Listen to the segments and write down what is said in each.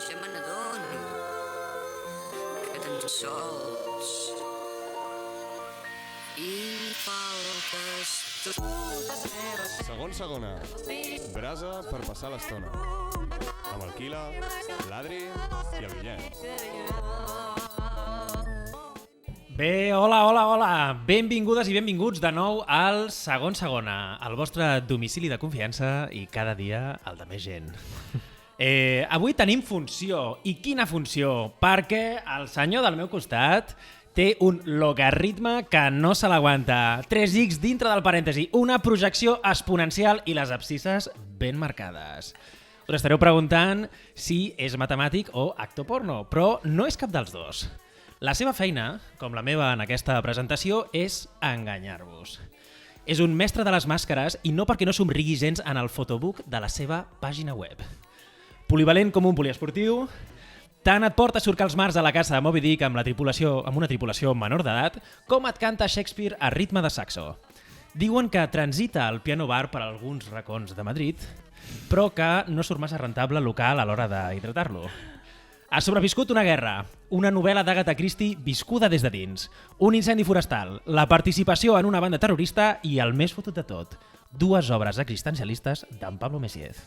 potser me n'adono que tan sols i faltes tu. Segona. Brasa per passar l'estona. Amb el Quila, l'Adri i el Guillem. Bé, hola. Benvingudes i benvinguts de nou al Segona, el vostre domicili de confiança i cada dia el de més gent. Avui tenim funció. I quina funció? Perquè el senyor del meu costat té un logaritme que no se l'aguanta. 3x dintre del parèntesi, una projecció exponencial i les abscisses ben marcades. Us estareu preguntant si és matemàtic o actor porno, però no és cap dels dos. La seva feina, com la meva en aquesta presentació, és enganyar-vos. És un mestre de les màscares i no perquè no somrigui gens en el fotobook de la seva pàgina web. Polivalent com un poliesportiu, tant et porta a surcar els mars a la casa de Moby Dick amb una tripulació menor d'edat, com et canta Shakespeare a ritme de saxo. Diuen que transita al piano bar per alguns racons de Madrid, però que no surt massa rentable local a l'hora d'hidratar-lo. Ha sobreviscut una guerra, una novel·la d'Agatha Christie viscuda des de dins, un incendi forestal, la participació en una banda terrorista i el més fotut de tot, 2 obres existencialistes d'en Pablo Messiez.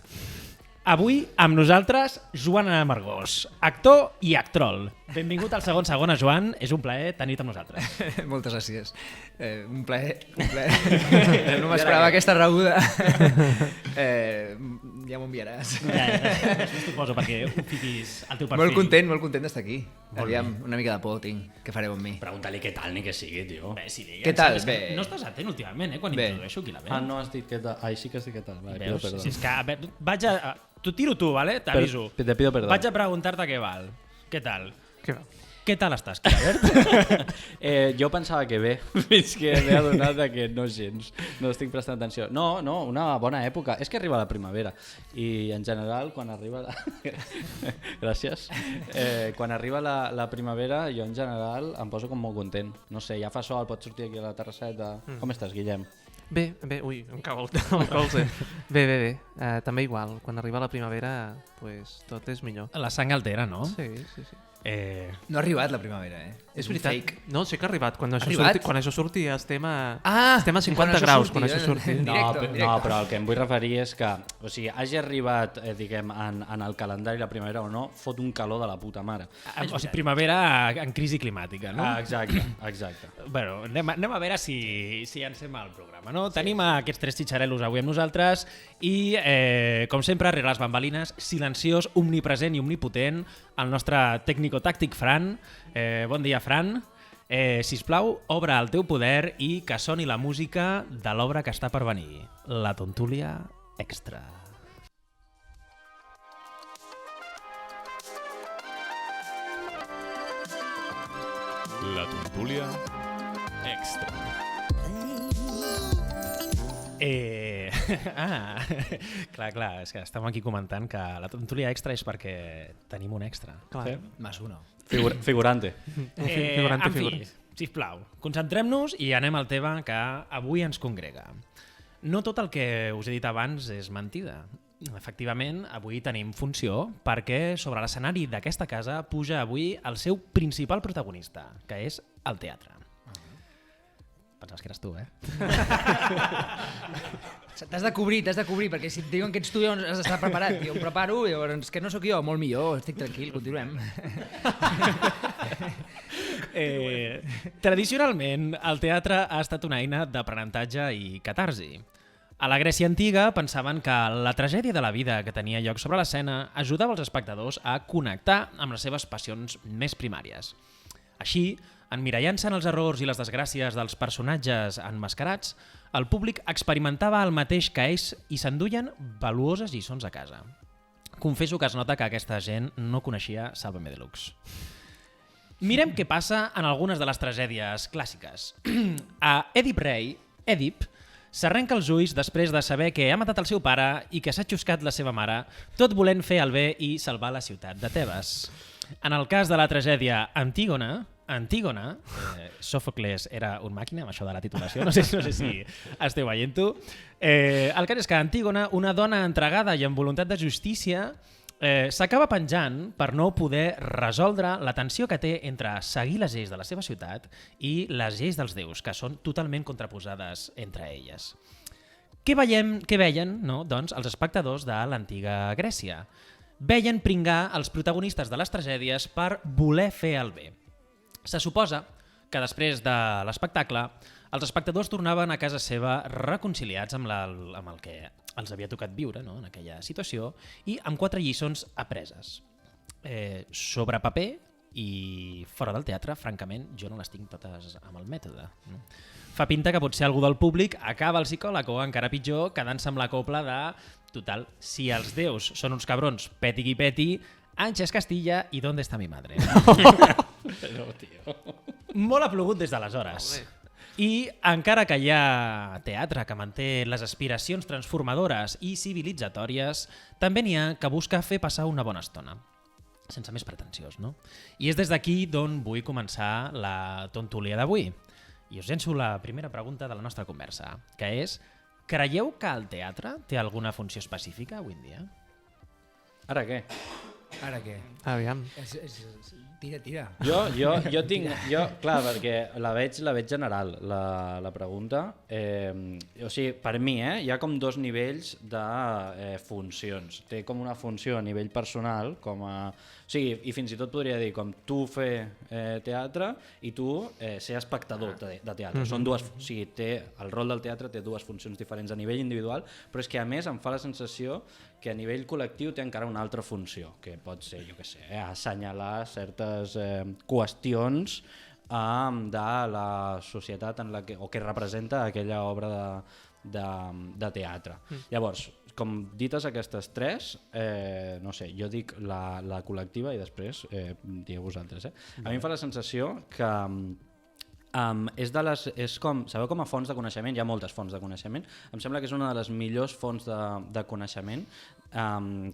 Avui, amb nosaltres, Joan Amargós, actor i actrol. Benvingut al Segona, Joan. És un plaer tenir-te amb nosaltres. Moltes gràcies. Un plaer. No m'esperava aquesta rebuda. Ja m'ho enviaràs. T'ho poso perquè ho fiquis al teu perfil. Molt content d'estar aquí. Aviam, una mica de por tinc. Què fareu amb mi? Pregunta-li què tal ni què sigui, tio. Bé, sí, digues. Què tal? Bé. No estàs atent últimament, quan introdueixo aquí la veu. No has dit què tal. Ai, sí que has dit què tal. Vale, pido perdó. Si és que, vaig a... T'ho tiro tu, vale? T'aviso. Te pido perdó. Vaig a preguntar-te què val. Què tal? Què tal estàs, Quilabert? Jo pensava que bé, fins que m'he adonat que no gens. No estic prestant atenció. No, una bona època. És que arriba la primavera. I en general, quan arriba la... Gràcies. Quan arriba la primavera, jo en general em poso com molt content. No sé, ja fa sol, pots sortir aquí a la terrasseta. Com estàs, Guillem? Bé, ui, em cau el colze. Bé. També igual, quan arriba la primavera, pues, tot és millor. La sang altera, no? Sí. No ha arribat la primavera, És un veritat. fake. No, sé que ha arribat. Quan això surti estem a 50 graus. Quan això surti. No, però el que em vull referir és que, o sigui, hagi arribat, diguem, en el calendari la primavera o no, fot un calor de la puta mare. O sigui, primavera en crisi climàtica, no? Exacte. Bueno, anem a veure si llancem el programa, no? Sí. Tenim aquests 3 xitxarel·los avui amb nosaltres i, com sempre, rere les bambalines, silenciós, omnipresent i omnipotent, el nostre tècnico-tàctic Fran. Bon dia, Fran. Sisplau, obre el teu poder i que soni la música de l'obra que està per venir, La Tontúlia Extra. La Tontúlia Extra. Clar, és que estem aquí comentant que la Tontúlia Extra és perquè tenim un extra. Clar. Más uno. Figurante. En fi, sisplau, concentrem-nos i anem al tema que avui ens congrega. No tot el que us he dit abans és mentida. Efectivament, avui tenim funció perquè sobre l'escenari d'aquesta casa puja avui el seu principal protagonista, que és el teatre. Pensaves que eres tu, T'has de cobrir, perquè si et diuen que ets tu ja has d'estar preparat. Jo em preparo, llavors que no sóc jo, molt millor, estic tranquil, continuem. Tradicionalment, el teatre ha estat una eina d'aprenentatge i catarsi. A la Grècia antiga pensaven que la tragèdia de la vida que tenia lloc sobre l'escena ajudava els espectadors a connectar amb les seves passions més primàries. Així, emmirallant-se en els errors i les desgràcies dels personatges emmascarats, el públic experimentava el mateix que ells i s'enduien valuoses lliçons a casa. Confesso que es nota que aquesta gent no coneixia Sálvame Deluxe. Mirem què passa en algunes de les tragèdies clàssiques. A Èdip Rei, Èdip s'arrenca els ulls després de saber que ha matat el seu pare i que s'ha xuscat la seva mare, tot volent fer el bé i salvar la ciutat de Tebes. En el cas de la tragèdia Antígona, Sòfocles era un màquina amb això de la titulació, no sé si esteu veient-ho. El cas és que Antígona, una dona entregada i amb voluntat de justícia, s'acaba penjant per no poder resoldre la tensió que té entre seguir les lleis de la seva ciutat i les lleis dels déus, que són totalment contraposades entre elles. Què veien no? Doncs, els espectadors de l'antiga Grècia? Veien pringar els protagonistes de les tragèdies per voler fer el bé. Se suposa que després de l'espectacle els espectadors tornaven a casa seva reconciliats amb el que els havia tocat viure, no? En aquella situació, i amb 4 lliçons apreses. Sobre paper i fora del teatre, francament, jo no les tinc totes amb el mètode. No? Fa pinta que potser algú del públic acaba el psicòleg o, encara pitjor, quedant-se amb la copla de total, si els déus són uns cabrons peti qui peti, Àngels Castilla i ¿dónde está mi madre? Però, tio... Molt ha plogut des d'aleshores. I encara que hi ha teatre que manté les aspiracions transformadores i civilitzatòries, també n'hi ha que busca fer passar una bona estona, sense més pretensiós, no? I és des d'aquí d'on vull començar la tontolia d'avui. I us llenço la primera pregunta de la nostra conversa, que és: creieu que el teatre té alguna funció específica avui en dia? Ara què? Ara què? Aviam. Tira. Jo tinc... Clar, perquè la veig general, la pregunta. O sigui, per mi, hi ha com 2 nivells de funcions. Té com una funció a nivell personal, com a... O sigui, i fins i tot podria dir com tu fer teatre i tu ser espectador de teatre. Són dues... O sigui, el rol del teatre té 2 funcions diferents a nivell individual, però és que a més em fa la sensació que a nivell col·lectiu té encara una altra funció, que pot ser, jo què sé, assenyalar certes qüestions de la societat en la que, o que representa aquella obra de teatre. Llavors, com dites aquestes 3, no sé, jo dic la col·lectiva i després dieu vosaltres. A mi em fa la sensació que és com, sabeu com a fonts de coneixement, hi ha moltes fonts de coneixement, em sembla que és una de les millors fonts de coneixement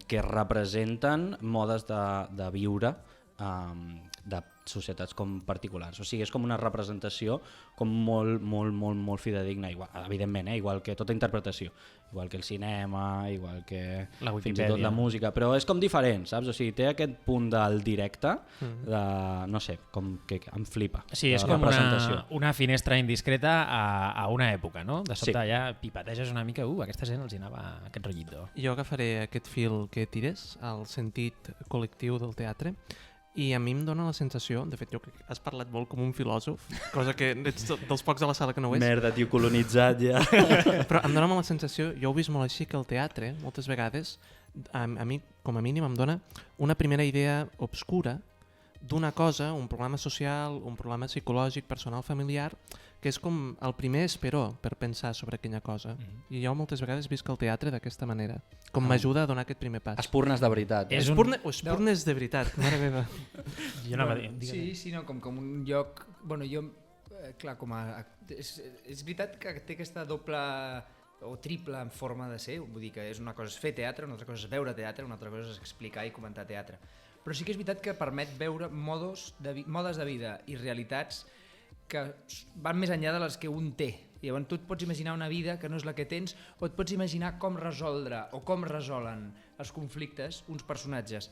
que representen modes de viure de societats com particulars. O sigui, és com una representació com molt fidedigna, evidentment, igual que tota interpretació, igual que el cinema, igual que fins i tot la música, però és com diferent, saps? O sigui, té aquest punt del directe, no sé, com que em flipa. Sí, és com una finestra indiscreta a una època, no? De sobte ja pipateges una mica, aquesta gent els hi anava aquest rotllito. Jo agafaré aquest fil que tires, el sentit col·lectiu del teatre, i a mi em dóna la sensació, de fet jo crec que has parlat molt com un filòsof, cosa que ets dels pocs de la sala que no ho és. Merda, tio, colonitzat ja. Però em dóna la sensació, jo ho he vist molt així, que el teatre, moltes vegades, a mi, com a mínim, em dóna una primera idea obscura d'una cosa, un problema social, un problema psicològic, personal, familiar, que és com el primer esperó per pensar sobre aquella cosa. I jo moltes vegades visc el teatre d'aquesta manera, com m'ajuda a donar aquest primer pas. Espurnes de veritat. Espurnes de veritat, mare meva. Jo anava a dir, sí, no, com un lloc... Bueno, jo, clar, com a... És veritat que té aquesta doble o triple en forma de ser, vull dir que és una cosa és fer teatre, una altra cosa és veure teatre, una altra cosa és explicar i comentar teatre. Però sí que és veritat que permet veure modes de vida i realitats que van més enllà de les que un té. I llavors tu et pots imaginar una vida que no és la que tens, o et pots imaginar com resoldre o com resolen els conflictes uns personatges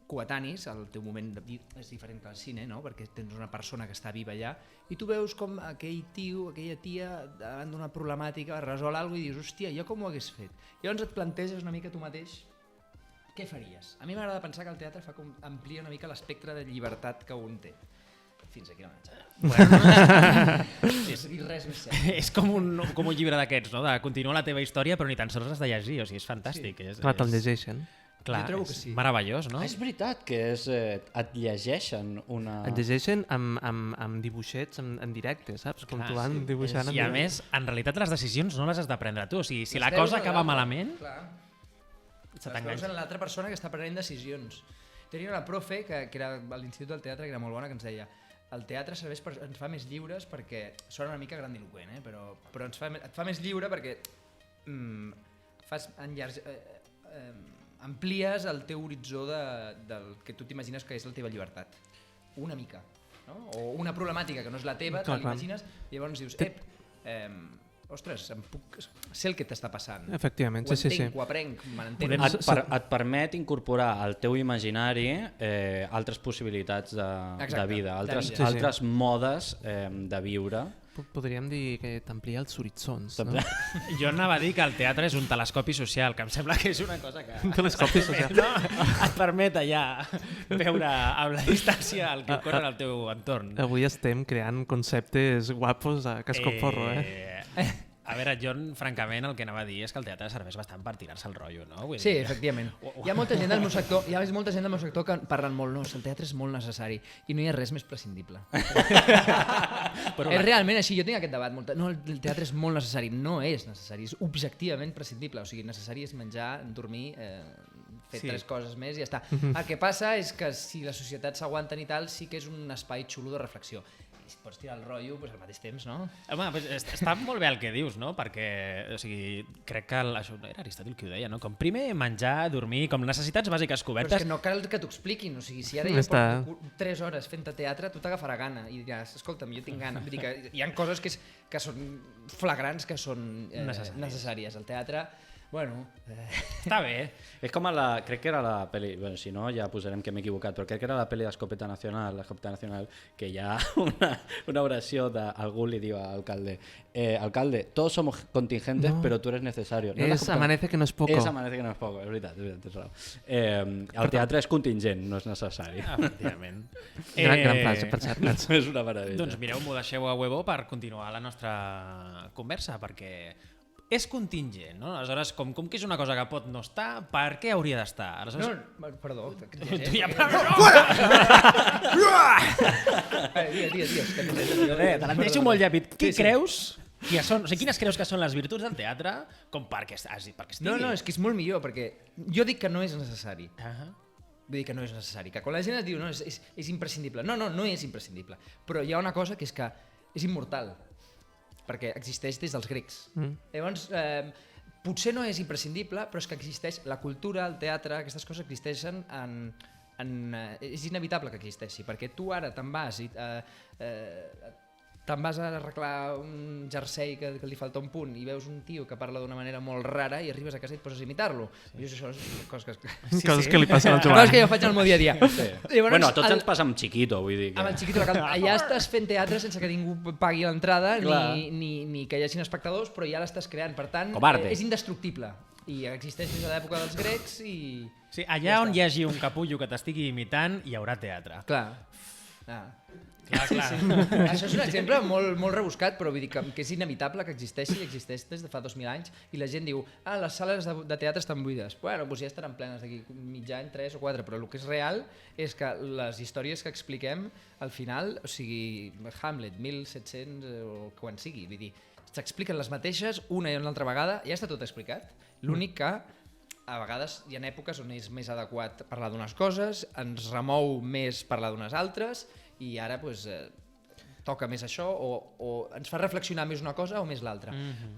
coetanis. El teu moment de vida és diferent que al cine, no? Perquè tens una persona que està viva allà i tu veus com aquell tio, aquella tia davant d'una problemàtica resol alguna cosa i dius, hòstia, jo com ho hagués fet? Llavors et planteges una mica tu mateix què faries? A mi m'agrada pensar que el teatre fa com amplia una mica l'espectre de llibertat que un té. Fins aquí la menjada. I res més cert. És com un llibre d'aquests, no? De continuar la teva història, però ni tan sols has de llegir, o sigui, és fantàstic. Sí. Clar, te'l llegeixen. Clar, jo trobo que sí. Meravellós, no? És veritat que et llegeixen una... Et llegeixen amb dibuixets en directe, saps? Com tu van dibuixant en directe. I a més, en realitat les decisions no les has de prendre tu. O sigui, si la cosa acaba malament... Les veus en l'altra persona que està prenent decisions. Tenia una profe que era a l'Institut del Teatre, que era molt bona, que ens deia el teatre ens fa més lliures perquè sona una mica grandiloquent, però et fa més lliure perquè amplies el teu horitzó del que tu t'imagines que és la teva llibertat. Una mica. No? O una problemàtica que no és la teva, te l'imagines, i llavors dius, ostres, sé el que t'està passant. Efectivament, Ho sí. entenc, ho aprenc, me n'entenc. Et permet incorporar al teu imaginari altres possibilitats de vida, altres modes de viure. Podríem dir que t'amplia els horitzons, no? Jo anava a dir que el teatre és un telescopi social, que em sembla que és una cosa que... Un telescopi social. No? Et permet allà veure a la distància el que ocorre al teu entorn. Avui estem creant conceptes guapos a cascoporro, A veure, jo, francament, el que anava a dir és que el teatre serveix bastant per tirar-se el rotllo, no? Vull Sí, dir... efectivament. Hi ha molta gent del meu sector, que parlen molt, no, el teatre és molt necessari i no hi ha res més prescindible. Però És realment així, jo tinc aquest debat, no, el teatre és molt necessari, no és necessari, és objectivament prescindible, o sigui, necessari és menjar, dormir, fer 3 coses més i ja està. El que passa és que si la societat s'aguanten i tal, sí que és un espai xulo de reflexió. I si pots tirar el rotllo pues, al mateix temps, no? Home, pues, està molt bé el que dius, no? Perquè, o sigui, crec que això era Aristòtil qui ho deia, no? Com primer menjar, dormir, com necessitats bàsiques Però cobertes. és que no cal que t'ho expliquin, o sigui, si ara jo porto 3 hores fent teatre, tu t'agafarà gana i diràs, escolta'm, jo tinc gana. Vull dir que hi ha coses que són flagrants, que són necessàries. El teatre, bueno... Està bé. És com crec que era la pel·li, bueno, si no ja posarem que m'he equivocat, però crec que era la pel·li d'Escopeta Nacional, que hi ha una oració d'algú li diu a alcalde, alcalde, todos somos contingentes, pero tú eres necesario. No és amanece que no es poco. És amanece que no es poco, és veritat, tens raó. El teatre és contingent, no és necessari. Efectivament. Gran frase, per cert. És una meravella. Doncs mireu, m'ho deixeu a Webo per continuar la nostra conversa, perquè és contingent, no? Aleshores, com que és una cosa que pot no estar, per què hauria d'estar? Aleshores... No, perdó. Tu ja... Digues. Te la deixo molt llàpid. Qui creus que són, o sigui, quines creus que són les virtuts del teatre com perquè estigui? No, és que és molt millor, perquè jo dic que no és necessari. Vull dir que no és necessari. Que quan la gent et diu no, és imprescindible. No és imprescindible. Però hi ha una cosa que és immortal, perquè existeix des dels grecs. Llavors, potser no és imprescindible, però és que existeix la cultura, el teatre, aquestes coses existeixen és inevitable que existeixi, perquè tu ara te'n vas a arreglar un jersei que li falta un punt i veus un tio que parla d'una manera molt rara i arribes a casa i et poses a imitar-lo. I això és coses que li passen al Joan. Coses que jo faig al meu dia a dia. Bueno, a tots ens passa amb Chiquito, vull dir que... Amb el Chiquito, allà estàs fent teatre sense que ningú pagui l'entrada ni que hi hagin espectadors, però ja l'estàs creant, per tant, és indestructible. I existeix des de l'època dels grecs i... Sí, allà on hi hagi un capullo que t'estigui imitant, hi haurà teatre. Clar. Això és un exemple molt rebuscat, però vull dir que és inevitable que existeix des de fa 2000 anys i la gent diu, les sales de teatre estan buides. Bueno, doncs ja estaran plenes d'aquí mig any, 3 o 4, però el que és real és que les històries que expliquem al final, o sigui, Hamlet, 1700 o quan sigui, vull dir, s'expliquen les mateixes una i una altra vegada, ja està tot explicat. L'únic que a vegades hi ha èpoques on és més adequat parlar d'unes coses, ens remou més parlar d'unes altres i ara pues, toca més això o ens fa reflexionar més una cosa o més l'altra.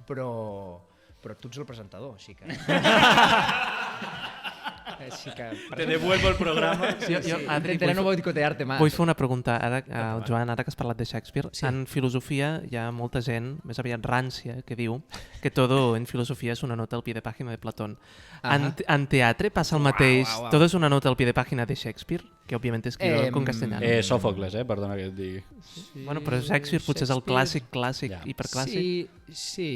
Però tu ets el presentador, així que... Te devuelvo el programa. Intentaré no boicotear-te más. Vull fer una pregunta al Joan, ara que has parlat de Shakespeare. En filosofia hi ha molta gent, més aviat rància, que diu que todo en filosofia és una nota al pie de pàgina de Platón. En teatre passa el mateix. Todo és una nota al pie de pàgina de Shakespeare, que òbviament escriu con castellano. Sòfocles, perdona que et digui. Bueno, però Shakespeare potser és el clàssic, hiperclàssic. Sí,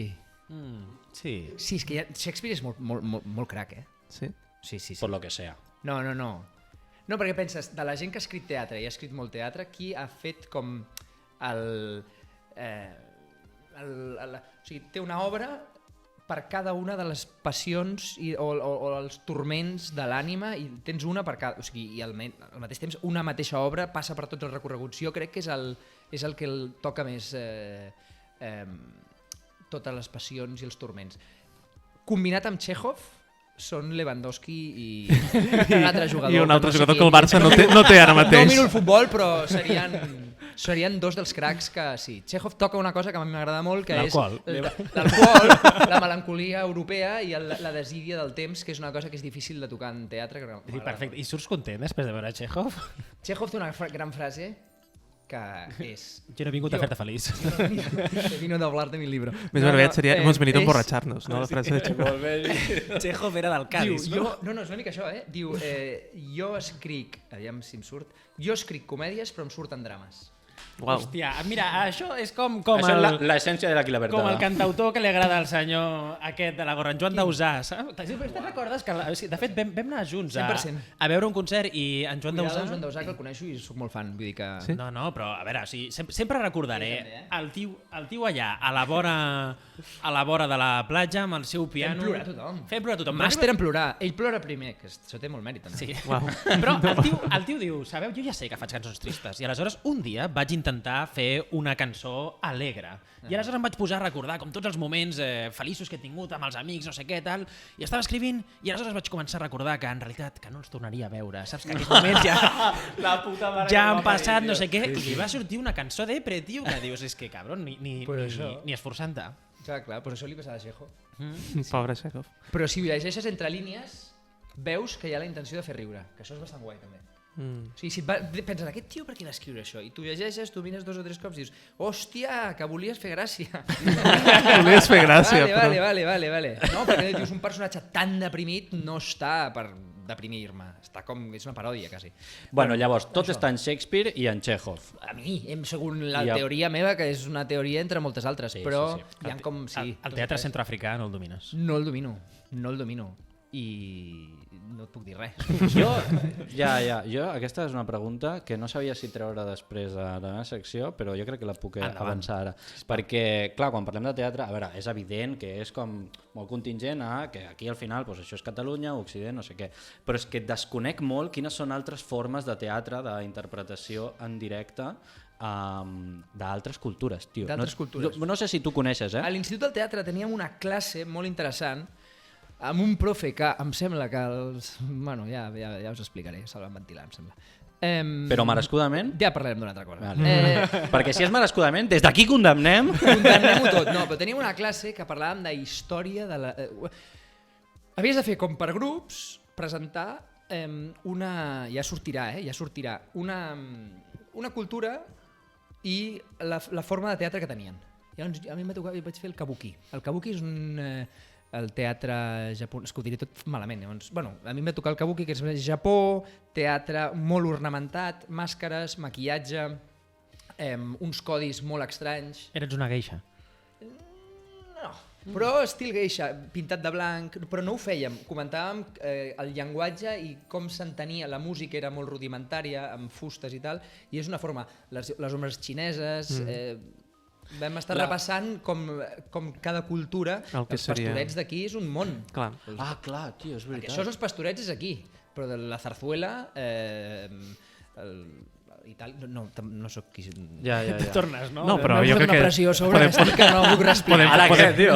és que Shakespeare és molt crac, Sí? Sí. Por lo que sea. No. No, perquè penses, de la gent que ha escrit teatre i ha escrit molt teatre, qui ha fet com o sigui, té una obra per cada una de les passions o els turments de l'ànima i tens una per cada... O sigui, i al mateix temps una mateixa obra passa per tots els recorreguts. Jo crec que és el que el toca més totes les passions i els turments. Combinat amb Chekhov, són Lewandowski i un altre jugador. I un altre jugador que el Barça no té ara mateix. No miro el futbol, però serien dos dels cracs que sí. Chekhov toca una cosa que a mi m'agrada molt, que és l'alcohol, la melancolia europea i la desídia del temps, que és una cosa que és difícil de tocar en teatre. Perfecte. I surts content després de veure Chekhov? Chekhov té una gran frase que és... Jo no he vingut a fer-te feliç. He vino a hablarte mi libro. Més aviat seria hemos venido a emborracharnos, no? La frase de Chekhov. Chekhov era del Cádiz. Diu, no, és una mica això, Diu, jo escric, aviam si em surt, jo escric comèdies però em surten drames. Uau. Hòstia, mira, això és com Això el... és l'essència de la Quilabertada. Com el cantautor que li agrada al senyor aquest de la gorra, en Joan Dausà, saps? Te'n recordes que, de fet, vam anar junts a 100%. veure un concert i en Joan Cuidado, Dausà... Joan Dausà, que el coneixo i soc molt fan, vull dir que... Sí? No, però a veure, o sigui, sempre recordaré el tio allà, a la vora de la platja, amb el seu piano... Fent plorar tothom. Fent plorar tothom. Màster en plorar. Ell plora primer, que això té molt mèrit, també. Sí. Uau. Però el tio diu, sabeu, jo ja sé que faig cançons tristes. I aleshores un dia vaig intentar fer una cançó alegre. I aleshores em vaig posar a recordar com tots els moments feliços que he tingut amb els amics, no sé què, tal, i estava escrivint i aleshores vaig començar a recordar que en realitat que no els tornaria a veure. Saps que aquests moments La puta mare ja que han va passat, parir, no sé tio. què, i li va sortir una cançó depre, tio, que dius, és que cabron, ni esforçant-te. Clar, però això li passa a Chekhov. Pobre Chekhov. Però si ho llegeixes entre línies, veus que hi ha la intenció de fer riure, que això és bastant guai, també. O sigui, si penses, aquest tio per què va escriure això? I tu llegeixes, tu mires 2 o 3 cops i dius, hòstia, que volies fer gràcia. Volies fer gràcia, Vale. No, perquè dius, un personatge tan deprimit no està per deprimir-me. Està com... és una paròdia, quasi. Bueno, llavors, tot està en Shakespeare i en Chekhov. A mi, segons la I teoria meva, que és una teoria entre moltes altres, però sí. hi ha com... Sí, El teatre centroafricà no el domines. No el domino. I no et puc dir res. Jo, aquesta és una pregunta que no sabia si treure després a la meva secció, però jo crec que la puc avançar ara. Perquè, clar, quan parlem de teatre, a veure, és evident que és com molt contingent que aquí al final doncs, això és Catalunya, Occident, no sé què, però és que desconec molt quines són altres formes de teatre, d'interpretació en directe d'altres cultures, tio. D'altres cultures. No sé si tu coneixes, A l'Institut del Teatre teníem una classe molt interessant amb un profe que em sembla que bueno, ja us explicaré, se'l van ventilar, em sembla. Però merescudament? Ja parlarem d'una altra cosa. Vale. Perquè si és merescudament, des d'aquí condemnem... Condemnem-ho tot. No, però teníem una classe que parlàvem de història de la... Havies de fer com per grups, presentar una... Ja sortirà, una cultura i la forma de teatre que tenien. Llavors, a mi em va tocar, vaig fer el kabuki. El kabuki és el teatre japonès, és que ho diré tot malament. Llavors, bueno, a mi em va tocar el kabuki, que és Japó, teatre molt ornamentat, màscares, maquillatge, uns codis molt estranys. Eres una geisha. No, però estil geisha, pintat de blanc, però no ho fèiem. Comentàvem el llenguatge i com s'entenia, la música era molt rudimentària, amb fustes i tal, i és una forma, les ombres xineses... Vam estar repassant com cada cultura, els pastorets d'aquí és un món. Clar. Ah, clar, tio, és veritat. Perquè això dels pastorets és aquí, però de la zarzuela i tal, no soc qui... Ja. Tornes, no? No, però jo crec una pressió sobre que no puc respirar.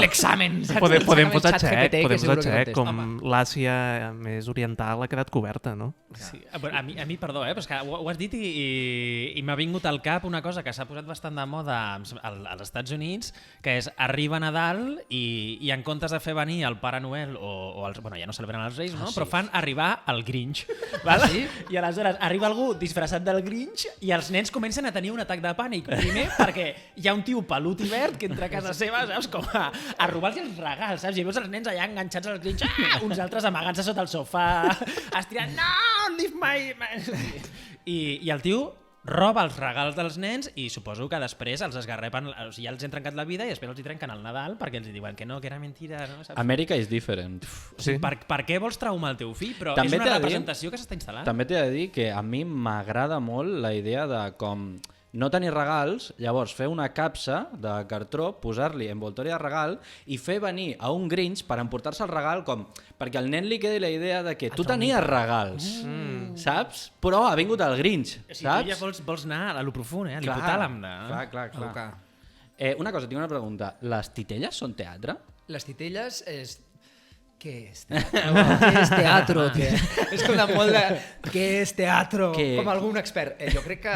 L'examen, saps? Podem posar ChatGPT, que seguro que xec, contesta. com l'Àsia més oriental ha quedat coberta, no? Sí. A mi, perdó, però és que ho has dit i m'ha vingut al cap una cosa que s'ha posat bastant de moda als Estats Units, que és arriba Nadal i en comptes de fer venir el Pare Noel o els... Bueno, ja no celebren els Reis, no? Però fan arribar el Grinch. Val? Sí? I aleshores arriba algú disfressat del Grinch i els nens comencen a tenir un atac de pànic. Primer perquè hi ha un tio pelut i verd que entra a casa seva, saps? Com a robar-los els regals, saps? I veus els nens allà enganxats al Grinch, uns altres amagant-se sota el sofà, estirant, no, leave my... I el tio roba els regals dels nens i suposo que després els esgarrepen, o sigui, ja els han trencat la vida i després els hi trenquen el Nadal perquè els diuen que no, que era mentira, no? Saps? America is different. Sí. Per què vols traumar el teu fill? Però També és una t'he de dir- representació que s'està instal·lant. També t'he de dir que a mi m'agrada molt la idea de com no tenir regals, llavors fer una capsa de cartró, posar-li envoltori de regal i fer venir a un Grinch per emportar-se el regal perquè al nen li quedi la idea de que tu tenies regals, saps? Però ha vingut el Grinch, O sigui, saps? tu ja vols anar a lo profund, a Clar, l'hipotàlam. clar. Una cosa, tinc una pregunta. Les titelles són teatre? Les titelles què és teatro? Què és teatro? És com de molt de... Què és teatro? Com algun expert. Jo crec que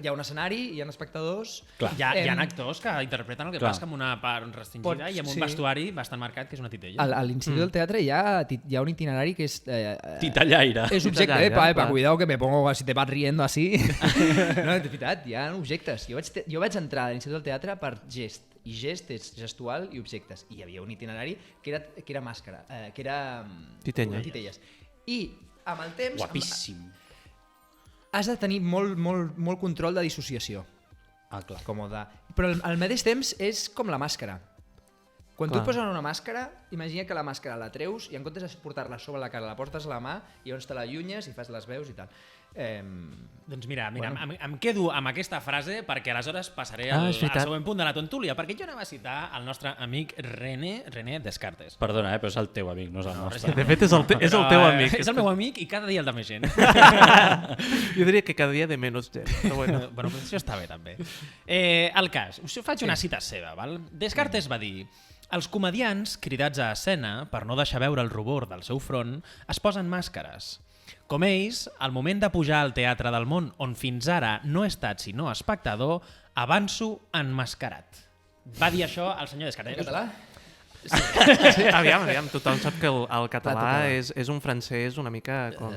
hi ha un escenari, hi ha espectadors... Hi ha actors que interpreten el que passa amb una part restringida i amb un vestuari bastant marcat, que és una titella. A l'Institut del Teatre hi ha un itinerari que és... Titellaire. És objecte, epa, cuidado que me pongo, si te vas riendo así. No, és veritat, hi ha objectes. Jo vaig entrar a l'Institut del Teatre per gest. I gest és gestual i objectes. I hi havia un itinerari que era màscara, que era... Titelles. I amb el temps... Guapíssim. Has de tenir molt control de dissociació. Clar. Però al mateix temps és com la màscara. Quan tu et poses una màscara, imagina que la màscara la treus i en comptes de portar-la sobre la cara, la portes a la mà i llavors te l'allunyes i fas les veus i tal. Doncs mira, em quedo amb aquesta frase perquè aleshores passaré al següent punt de la tontúlia, perquè jo anava a citar el nostre amic René Descartes. Perdona, però és el teu amic, no és el nostre. De fet, és el teu amic. És el meu amic i cada dia el de més gent. Jo diria que cada dia de menys gent. Però bueno, això està bé també. El cas, us faig una cita seva. Val? Descartes va dir: els comediants, cridats a escena per no deixar veure el rubor del seu front, es posen màscares. Com ells, al moment de pujar al teatre del món on fins ara no he estat sinó espectador, avanço enmascarat. Va dir això el senyor Descartes. En català? Sí, aviam, tothom sap que el català és un francès una mica com...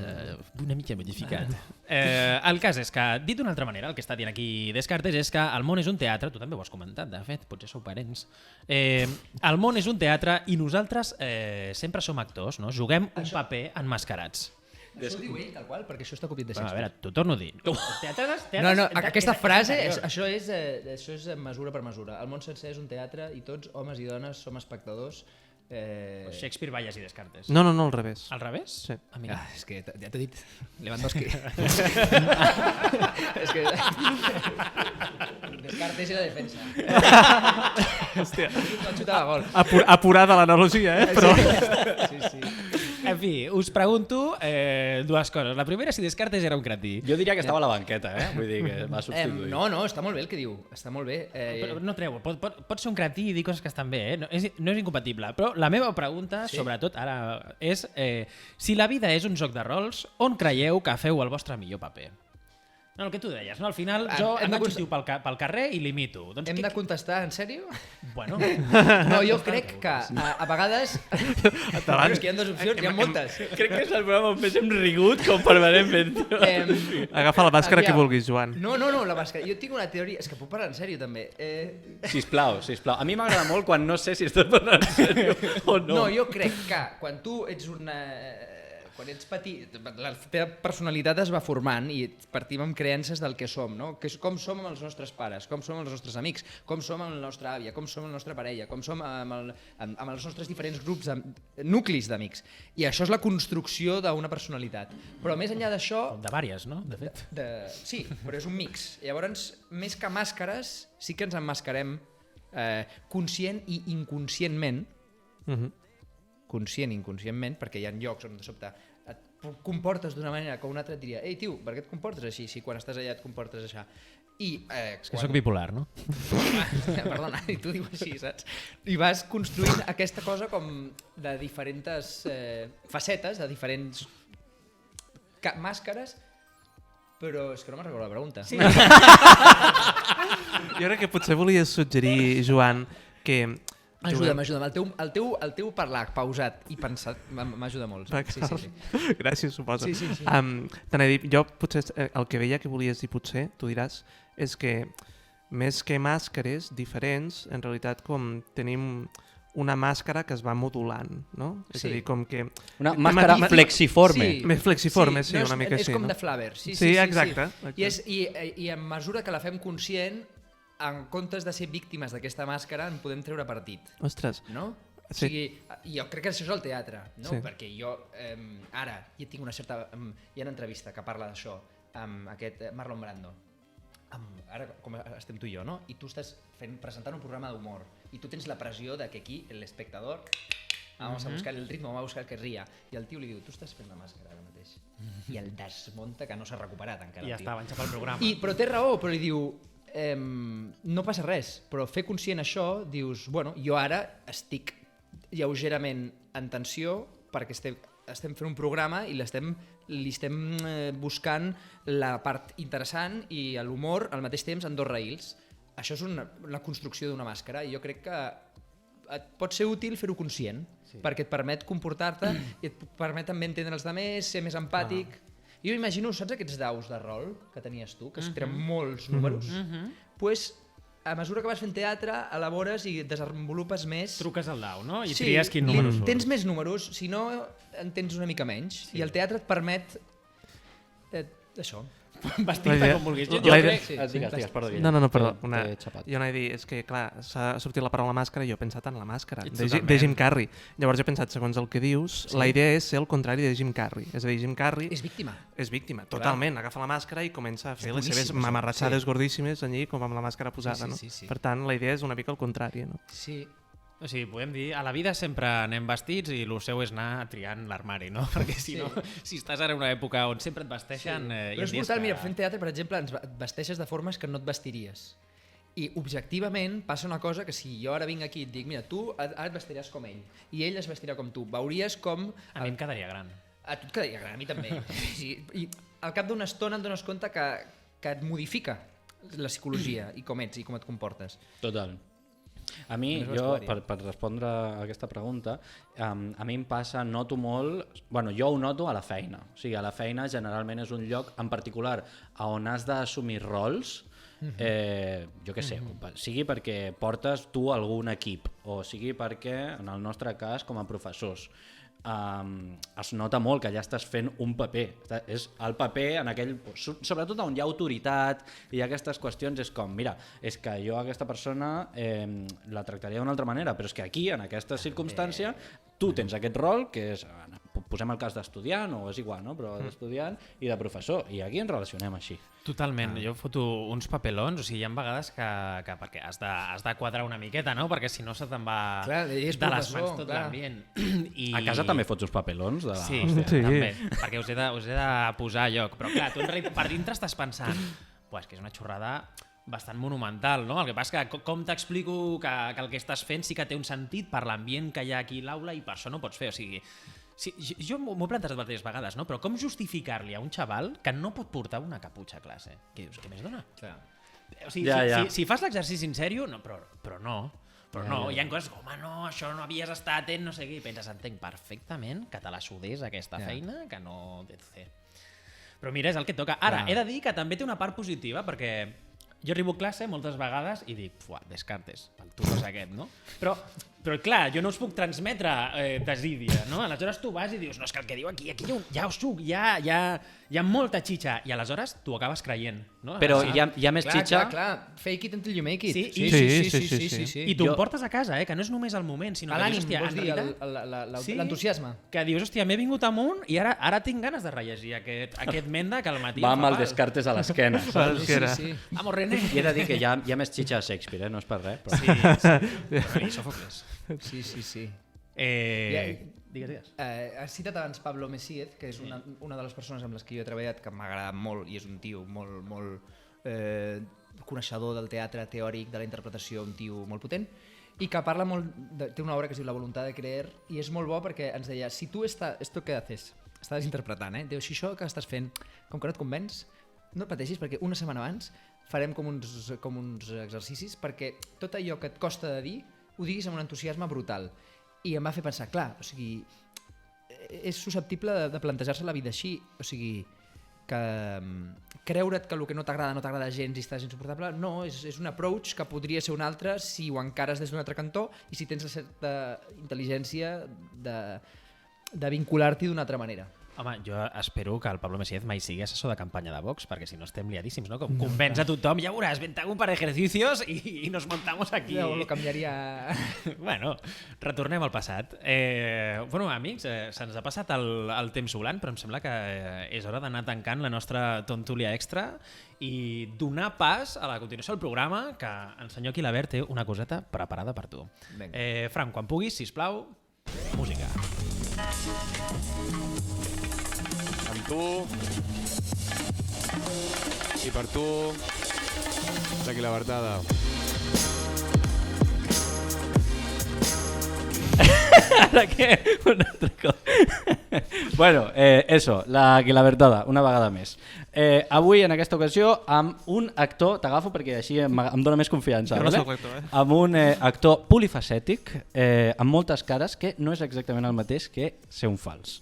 Una mica modificat. El cas és que, dit d'una altra manera, el que està dient aquí Descartes és que el món és un teatre, tu també ho has comentat, de fet, potser sou parents. El món és un teatre i nosaltres sempre som actors, no? Juguem un paper enmascarats. Això ho diu ell, tal qual, perquè això està copiat de A Shakespeare. veure, t'ho torno a dir. No, aquesta frase, això és mesura per mesura. El món sencer és un teatre i tots, homes i dones, som espectadors. Shakespeare va llegir Descartes. No, al revés. Al revés? Sí. És que ja t'he dit, Lewandowski. És que... Descartes i la defensa. Hòstia. No xutava gol. Apurada l'analogia, Però... Sí. En fi, us pregunto dues coses. La primera, si Descartes era un cretí. Jo diria que estava a la banqueta, Vull dir que va substituir. No, està molt bé el que diu. Està molt bé. Però no treu, pot ser un cretí i dir coses que estan bé, no és incompatible. Però la meva pregunta, sobretot ara, és si la vida és un joc de rols, on creieu que feu el vostre millor paper? No, el que tu deies, no? Al final jo enganxo pel carrer i l'imito. Doncs hem de contestar, en sèrio? Bueno. No, jo crec que a vegades... Però és que hi ha dues opcions, hi ha moltes. Crec que és el programa on més hem rigut com permanentment. Agafa la màscara que vulguis, Joan. No, la màscara. Jo tinc una teoria... És que puc parlar en sèrio, també. Sisplau. A mi m'agrada molt quan no sé si estàs parlant en sèrio o no. No, jo crec que quan tu ets una... Quan ets petit, la teva personalitat es va formant i partim amb creences del que som, no? Com som amb els nostres pares, com som amb els nostres amics, com som amb la nostra àvia, com som amb la nostra parella, com som amb els nostres diferents grups, nuclis d'amics. I això és la construcció d'una personalitat. Però més enllà d'això... De vàries, no? De fet. Sí, però és un mix. Llavors, més que màscares, sí que ens emmascarem conscient i inconscientment, conscient i inconscientment, perquè hi ha llocs on de sobte et comportes d'una manera que un altre et diria: ei, tio, per què et comportes així si quan estàs allà et comportes això? És que soc bipolar, no? Perdona, i tu dius així, saps? I vas construint aquesta cosa com de diferents facetes, de diferents màscares, però és que no me'n recordo la pregunta. Sí. Jo crec que potser volies suggerir, Joan, que... Ajuda'm. El teu parlar pausat i pensat m'ajuda molt. Sí. Gràcies, suposo. Sí. T'anava a dir, jo potser el que veia que volies dir, potser, tu diràs, és que més que màscares diferents, en realitat com tenim una màscara que es va modulant, no? És a dir, com que... Una màscara flexiforme. Més flexiforme, sí, una mica així. És com de Flaver. Sí, exacte. I en mesura que la fem conscient, en comptes de ser víctimes d'aquesta màscara, en podem treure partit. Ostres. No? Sí. O sigui, jo crec que això és el teatre, no? Sí. Perquè jo ara ja tinc una certa... Hi ha una entrevista que parla d'això amb aquest Marlon Brando. Ara, com estem tu i jo, no? I tu estàs presentant un programa d'humor i tu tens la pressió de que aquí l'espectador vamos a buscar el ritmo, vamos a buscar que ria. I el tio li diu: tu estàs fent la màscara ara mateix. I el desmunta, que no s'ha recuperat encara. Ja està, va enxapar el programa. Però té raó, però li diu... no passa res, però fer conscient això, dius, bueno, jo ara estic lleugerament en tensió perquè estem fent un programa i li estem buscant la part interessant i l'humor al mateix temps en 2 raïls. Això és la construcció d'una màscara i jo crec que et pot ser útil fer-ho conscient, perquè et permet comportar-te i et permet també entendre els altres, ser més empàtic. Jo imagino, saps aquests daus de rol que tenies tu, que tenen molts números? Pues, a mesura que vas fent teatre, elabores i desenvolupes més... Truques al dau, no? I tries quin número surt. Tens més números, si no en tens una mica menys. I el teatre et permet això. Vestir-te com vulguis. Jo L'aire- crec... Digues, perdó. No, perdó. T'he xapat. Jo anava a dir, és que clar, s'ha sortit la paraula màscara i jo he pensat en la màscara, Totalment. de Jim Carrey. Llavors he pensat, segons el que dius, la idea és ser el contrari de Jim Carrey. És a dir, Jim Carrey És víctima. és víctima, totalment. Agafa la màscara i comença a fer les boníssim, seves això. mamarratxades gordíssimes allí, com amb la màscara posada. Sí. Per tant, la idea és una mica el contrari. No? Sí. O sigui, podem dir, a la vida sempre anem vestits i el seu és anar triant l'armari, no? Perquè si no, si estàs ara en una època on sempre et vesteixen... Però és brutal, mira, fent teatre, per exemple, et vesteixes de formes que no et vestiries. I objectivament passa una cosa que si jo ara vinc aquí i et dic, mira, tu ara et vestiràs com ell i ell es vestirà com tu, veuries com... A mi em quedaria gran. A tu et quedaria gran, a mi també. I al cap d'una estona et dones compte que et modifica la psicologia i com ets i com et comportes. Total. A mi, jo, per respondre a aquesta pregunta, a mi em passa, noto molt... Bueno, jo ho noto a la feina. O sigui, a la feina generalment és un lloc en particular on has d'assumir rols, jo què sé, sigui perquè portes tu algun equip o sigui perquè, en el nostre cas, com a professors, es nota molt que ja estàs fent un paper. És el paper en aquell... Sobretot on hi ha autoritat i aquestes qüestions és com, mira, és que jo aquesta persona la tractaria d'una altra manera, però és que aquí, en aquesta circumstància, tu tens aquest rol que és... Posem el cas d'estudiant, o és igual, no? Però d'estudiant i de professor, i aquí ens relacionem així. Totalment, jo foto uns papelons, o sigui, hi ha vegades que perquè has de quadrar una miqueta, no? Perquè si no se te'n va Clar, és de les professor, mans tot clar. l'ambient. I... A casa també fots uns papelons? De la... Sí, Sí. també, perquè us he de posar a lloc. Però clar, tu per dintre estàs pensant pues, que és una xorrada bastant monumental, no? El que passa és que com t'explico que el que estàs fent sí que té un sentit per l'ambient que hi ha aquí a l'aula i per això no pots fer, o sigui... Sí, jo m'ho he plantejat diverses vegades, no? Però com justificar-li a un xaval que no pot portar una caputxa a classe? Què dius? Què més dona? Clar. O sigui, si fas l'exercici en sèrio, no, però no. Però no, hi ha coses com, home, no, això no havies estat en no sé què, i penses, entenc perfectament que te la sudés aquesta feina, que no... Però mira, és el que toca. Ara, he de dir que també té una part positiva, perquè jo arribo a classe moltes vegades i dic, fuà, Descartes, el turó és aquest, no? Però clar, jo no us puc transmetre desídia, no? Aleshores tu vas i dius, no, és que el que diu aquí ja ho suc, hi ha molta xitxa, i aleshores tu acabes creient, no? Però hi ha més xitxa... Clar, fake it until you make it. Sí. I tu ho portes a casa, que no és només el moment, sinó que dius, L'ànim, hòstia, vols en dir, realitat... l'entusiasme. Que dius, hòstia, m'he vingut amunt i ara tinc ganes de rellegir aquest menda que al matí... Va em amb fa el mal. Descartes a l'esquena. Sí. Vamos, René. I he de dir que hi ha més xitxa a Shakespeare, no és per res. Però... Sí. Sòfocles. Sí. Digues. Has citat abans Pablo Messiez, que és una de les persones amb les que jo he treballat, que m'ha agradat molt i és un tio molt coneixedor del teatre teòric, de la interpretació, un tio molt potent, i que parla molt, té una obra que es diu La voluntad de creer, i és molt bo perquè ens deia, si tu esto que haces, estàs interpretant, diu, si això que estàs fent, com que no et convenç, no pateixis perquè una setmana abans farem com uns exercicis perquè tot allò que et costa de dir ho diguis amb un entusiasme brutal. I em va fer pensar, clar, o sigui, és susceptible de plantejar-se la vida així, o sigui, que creure't que el que no t'agrada gens i estàs insuportable, no, és un approach que podria ser un altre si ho encares des d'un altre cantó i si tens la certa intel·ligència de vincular-t'hi d'una altra manera. Home, jo espero que el Pablo Messiez mai sigui assessor de campanya de Vox, perquè si no estem liadíssims, no? Com convenç a tothom, ja veuràs, vente un par de ejercicios y nos montamos aquí. Ja ho canviaria... Bueno, retornem al passat. Bueno, amics, se'ns ha passat el temps volant, però em sembla que és hora d'anar tancant la nostra tontúlia extra i donar pas a la continuació del programa, que el senyor Quilabert té una coseta preparada per tu. Fran, quan puguis, sisplau, música. Amb tu i per tu la Quilabertada. Ara què? Un altre cop. Bueno, eso, la verdad, una vegada més. Avui, en aquesta ocasió, amb un actor, t'agafo perquè així em dóna més confiança, Jo no vale? soc l'actor, Amb un actor polifacètic, amb moltes cares, que no és exactament el mateix que ser un fals.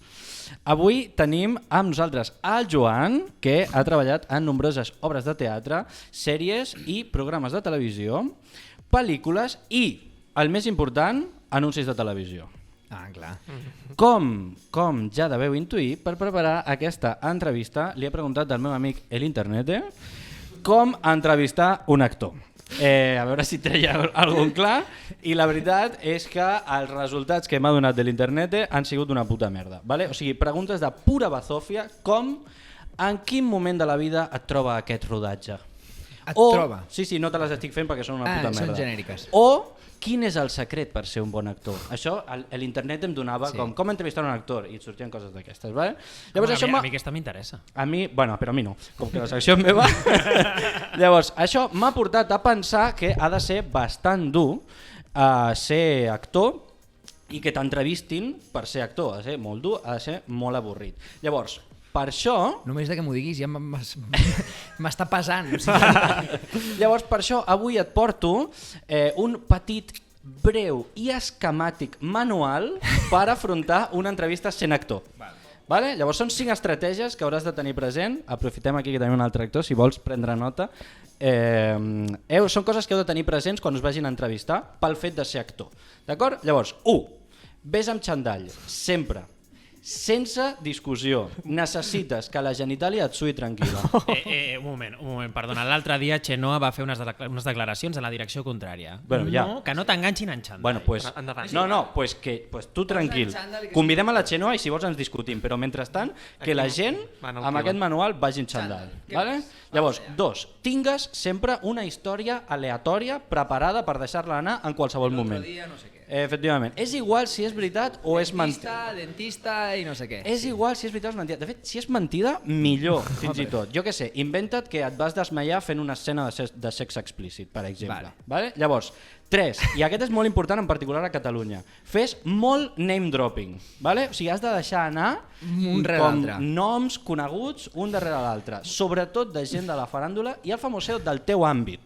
Avui tenim amb nosaltres el Joan, que ha treballat en nombroses obres de teatre, sèries i programes de televisió, pel·lícules i, el més important, anuncis de televisió. Ah, clar. Com ja deveu intuir, per preparar aquesta entrevista li he preguntat al meu amic el Internete com entrevistar un actor. A veure si treia algun clar, i la veritat és que els resultats que m'ha donat de l'Internete han sigut una puta merda. Vale? O sigui, preguntes de pura bazòfia, com en quin moment de la vida et troba aquest rodatge? Et troba? Sí, no te les estic fent perquè són una puta merda. Són genèriques. O quin és el secret per ser un bon actor? Això l'internet em donava Sí. com entrevistar un actor i et sortien coses d'aquestes, vale? Llavors, A això mi aquesta m'interessa. a mi, bueno, però a mi no, com que la secció és meva. Llavors, això m'ha portat a pensar que ha de ser bastant dur ser actor i que t'entrevistin per ser actor. Ha de ser molt dur, ha de ser molt avorrit. Llavors, per això... Només de que m'ho diguis ja m'està pesant. O sigui, Llavors, per això, avui et porto un petit, breu i esquemàtic manual per afrontar una entrevista sent actor. Vale? Llavors, són 5 estratègies que hauràs de tenir present. Aprofitem aquí que tenim un altre actor, si vols prendre nota. Són coses que heu de tenir presents quan us vagin a entrevistar pel fet de ser actor. D'acord? Llavors, 1. Ves amb xandall, sempre. Sense discussió. Necessites que la genitàlia et sui tranquil·la. Un moment, perdona. L'altre dia Xenoa va fer unes declaracions en la direcció contrària. Bueno, ja. No, que no t'enganxin en xandall. Bueno, pues, Endavant. pues tu tranquil. Convidem a la Xenoa i si vols ens discutim, però mentrestant que la gent van al amb quilo. aquest manual vagi en xandall. Vale? Llavors, 2. Tingues sempre una història aleatòria preparada per deixar-la anar en qualsevol moment. dia no sé què. Efectivament. És igual si és veritat o és mentida. Dentista i no sé què. És igual si és veritat o és mentida. De fet, si és mentida, millor, fins i tot. Jo què sé, inventa't que et vas desmaiar fent una escena de sexe explícit, per exemple. Vale? Llavors, 3, i aquest és molt important en particular a Catalunya, fes molt name dropping. Vale? O sigui, has de deixar anar Un rere l'altre. noms coneguts un darrere l'altre, sobretot de gent de la faràndula i el famoseo del teu àmbit.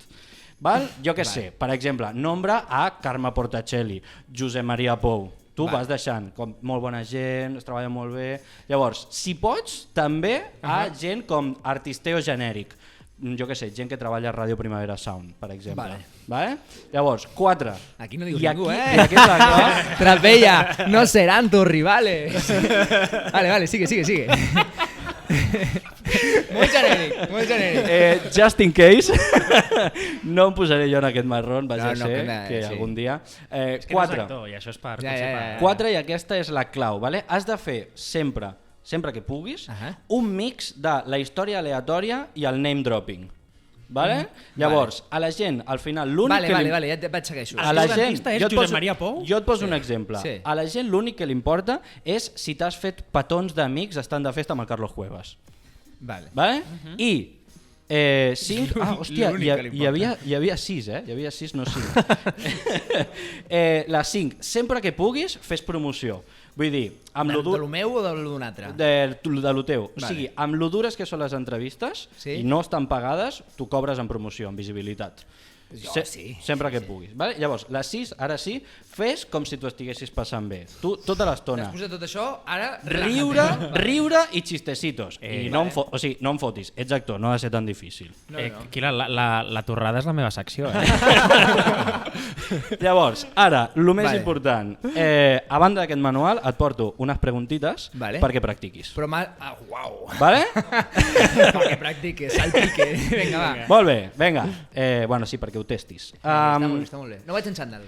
Val? Jo què sé, per exemple, nombre a Carme Portacelli, Josep Maria Pou. Tu vas deixant, com molt bona gent, es treballa molt bé. Llavors, si pots, també a gent com artisteo genèric. Jo què sé, gent que treballa a Ràdio Primavera Sound, per exemple. Vale? Llavors, 4. Aquí no dius I ningú, I aquí és la cosa. Trapella, no seran tus rivales. Vale, sigue. Molt genèric. Just in case, no em posaré jo en aquest marrón, vaig a ser que sí. algun dia. És que 4. no és actor, i això és per... Ja. 4, i aquesta és la clau, vale? Has de fer sempre que puguis, un mix de la història aleatòria i el name dropping. Vale? Llavors, a la gent, al final, l'únic Vale, ja et segueixo. a la El gent, dentista és Josep Maria Pou? Jo et poso un exemple. Sí. A la gent l'únic que li importa és si t'has fet petons d'amics estant de festa amb el Carlos Cuevas. Vale. Vale? I 5... hòstia, l'únic que li hi havia 6, Hi havia 6, no 5. La 5. Sempre que puguis, fes promoció. Vull dir, amb lo De dur... lo meu o de d'un altre? De lo teu. Vale. O sigui, amb lo dures que són les entrevistes Sí. i no estan pagades, tu cobres en promoció, en visibilitat. sí. Sempre que puguis. Vale? Llavors, la 6, ara sí, fes com si tu estiguessis passant bé. Tu, tota l'estona. Després de tot això, ara... Riure i xistecitos. I no em fotis. Ets actor, no ha de ser tan difícil. Quila, la torrada és la meva secció, Llavors, ara, el més Vale. important. A banda d'aquest manual, et porto unes preguntites Vale. perquè practiquis. Però uau. Vale? Perquè practiques, salpique. Vinga, va. Molt bé, vinga. Bueno, sí, perquè ho testis. Està molt bé. No vaig en xandall.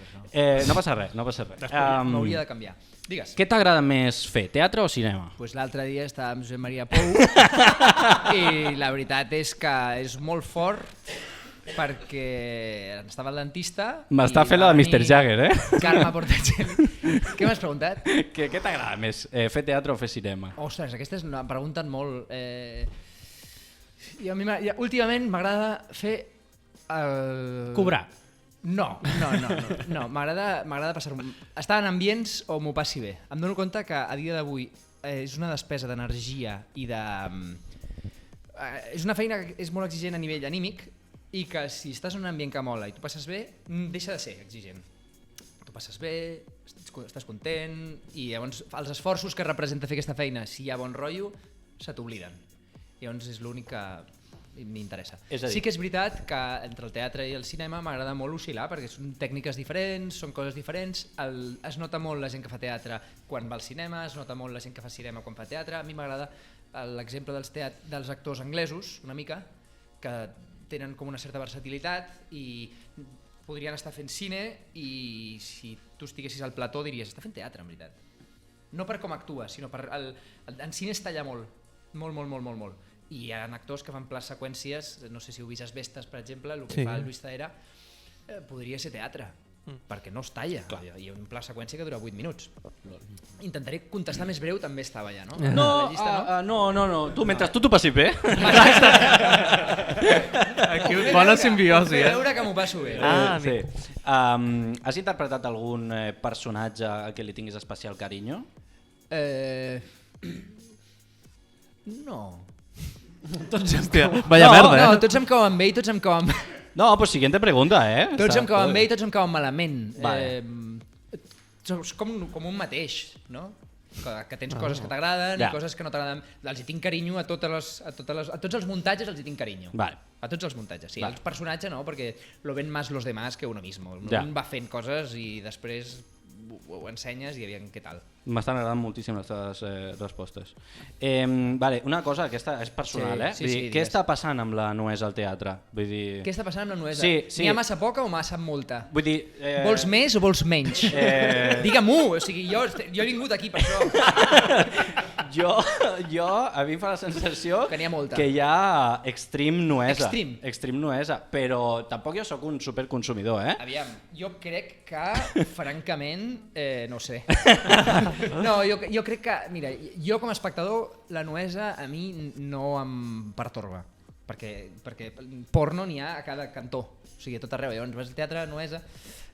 No passa res. M'hauria de canviar. Digues. Què t'agrada més fer, teatre o cinema? Pues l'altre dia estava amb Josep Maria Pou i la veritat és que és molt fort perquè estava el dentista... M'està fent la de Mr. Jagger, Carme Portacelli. Què m'has preguntat? Què t'agrada més, fer teatre o fer cinema? Ostres, aquestes em pregunten molt. I a mi últimament m'agrada fer el... Cobrar. No, m'agrada passar... Estar en ambients on m'ho passi bé. Em dono compte que a dia d'avui és una despesa d'energia i de... és una feina que és molt exigent a nivell anímic i que si estàs en un ambient que mola i tu passes bé, deixa de ser exigent. Tu passes bé, estàs content i llavors els esforços que representa fer aquesta feina, si hi ha bon rotllo, se t'obliden. Llavors és l'únic que m'interessa. Sí que és veritat que entre el teatre i el cinema m'agrada molt oscil·lar perquè són tècniques diferents, són coses diferents, es nota molt la gent que fa teatre quan va al cinema, es nota molt la gent que fa cinema quan fa teatre. A mi m'agrada l'exemple dels actors anglesos, una mica, que tenen com una certa versatilitat i podrien estar fent cine i si tu estiguessis al plató diries està fent teatre en veritat. No per com actua, sinó per... En cine es talla molt. Molt. I hi ha actors que fan pla seqüències, no sé si heu vist Asbestes, per exemple, el que fa el Lluís Taera, podria ser teatre, perquè no es talla. Hi ha un pla seqüència que dura 8 minuts. Intentaré contestar més breu, també estava allà, no? No. Tu, mentre tu t'ho passis bé. Aquí, bona simbiosi, A veure que m'ho passo bé. Sí. Has interpretat algun personatge al que li tinguis especial carinyo? No. Hòstia, vaya merda, No, tots em cauen bé i tots em cauen... No, pues siguiente pregunta, Tots em cauen bé i tots em cauen malament. Vale. És com un mateix, no? Que tens coses que t'agraden i coses que no t'agraden. Els hi tinc carinyo a tots els muntatges, els hi tinc carinyo. Vale. A tots els muntatges, sí. Vale. Els personatges no, perquè lo ven más los demás que uno mismo. Un va fent coses i després ho ensenyes i aviam què tal. M'estan agradant moltíssim les teves respostes. Vale, una cosa, aquesta és personal, Sí, Vull dir, què està passant amb la Nuesa al teatre? Vull dir... Què està passant amb la Nuesa? Sí. N'hi ha massa poca o massa molta? Vull dir... Vols més o vols menys? Digue-m'ho, o sigui, jo he vingut aquí per això. Jo, a mi em fa la sensació que n'hi ha molta. Que hi ha Extreme Nuesa. Extreme Nuesa, però tampoc jo sóc un superconsumidor, Aviam, jo crec que, francament, no ho sé. No, jo crec que, mira, jo com a espectador, la Nuesa a mi no em pertorba, perquè porno n'hi ha a cada cantó, o sigui, a tot arreu. Llavors vas al teatre, Nuesa,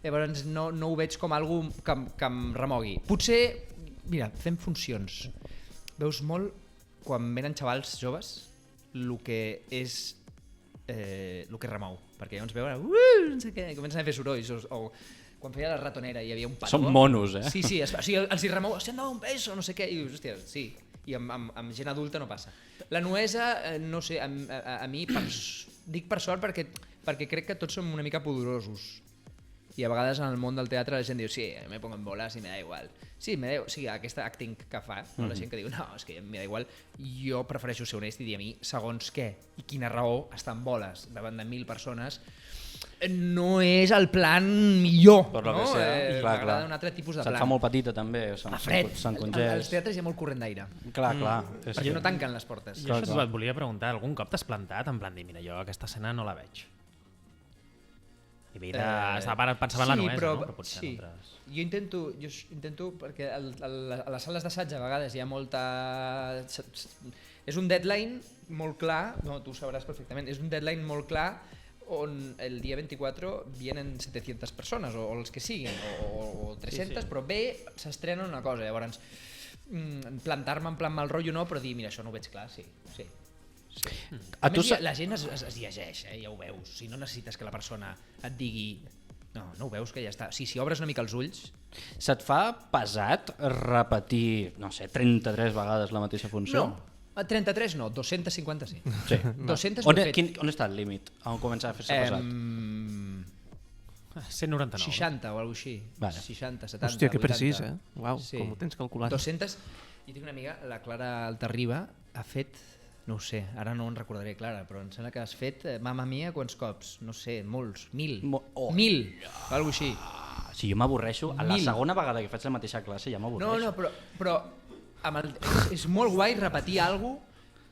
llavors no ho veig com algú que em remogui. Potser, mira, fem funcions. Veus molt, quan venen xavals joves, el que és el que remou, perquè llavors veuen no sé què, comencen a fer sorolls o quan feia la ratonera hi havia un petó. Són monos, Sí, o sigui, els hi remou, si han dado un beso, no sé què, i dius, hòstia, sí, i amb gent adulta no passa. La Nuesa, no sé, a mi, dic per sort perquè crec que tots som una mica pudorosos. I a vegades en el món del teatre la gent diu, sí, me pongo en bolas i me da igual. Sí, o sigui, aquesta acting que fa, no? La gent que diu, no, és que me da igual. Jo prefereixo ser honest i dir a mi, segons què i quina raó estar en boles davant de 1.000 persones, no és el plan millor, per lo no? que sea. M'agrada un altre tipus de plan. Se't fa molt petita també, Fa fred, s'encongeix. als teatres hi ha molt corrent d'aire, Clar. perquè no tanquen les portes. I això et volia preguntar, algun cop t'has plantat en plan dir, mira, jo aquesta escena no la veig? I mira, pensava en la Nuesa, no? Però potser sí. altres... Jo intento perquè a les sales d'assaig a vegades hi ha molta... És un deadline molt clar, no, tu ho sabràs perfectament, és un deadline molt clar on el dia 24 vienen 700 persones, o els que siguin, o 300, sí. Però bé, s'estrena una cosa, llavors plantar-me en plan mal rotllo no, però dir, mira, això no ho veig clar, sí. A més, la gent es llegeix, ja ho veus, si no necessites que la persona et digui no ho veus que ja està, si obres una mica els ulls. Se't fa pesat repetir, no sé, 33 vegades la mateixa funció? No, 33 no, 250 sí. 200 on està el límit? On comença a fer-se pesat? 199. 60 o alguna cosa així. Vale. 60, 70, Hòstia, que 80. precís, Uau, Sí. com ho tens calculat. 200. Jo tinc una amiga, la Clara Altarriba, ha fet, no ho sé, ara no en recordaré, Clara, però em sembla que has fet, Mamma Mia, quants cops? No sé, molts, 1.000. 1.000, alguna així. Si jo m'avorreixo, a la segona vegada que faig la mateixa classe ja m'avorreixo. No, però és molt guai repetir alguna cosa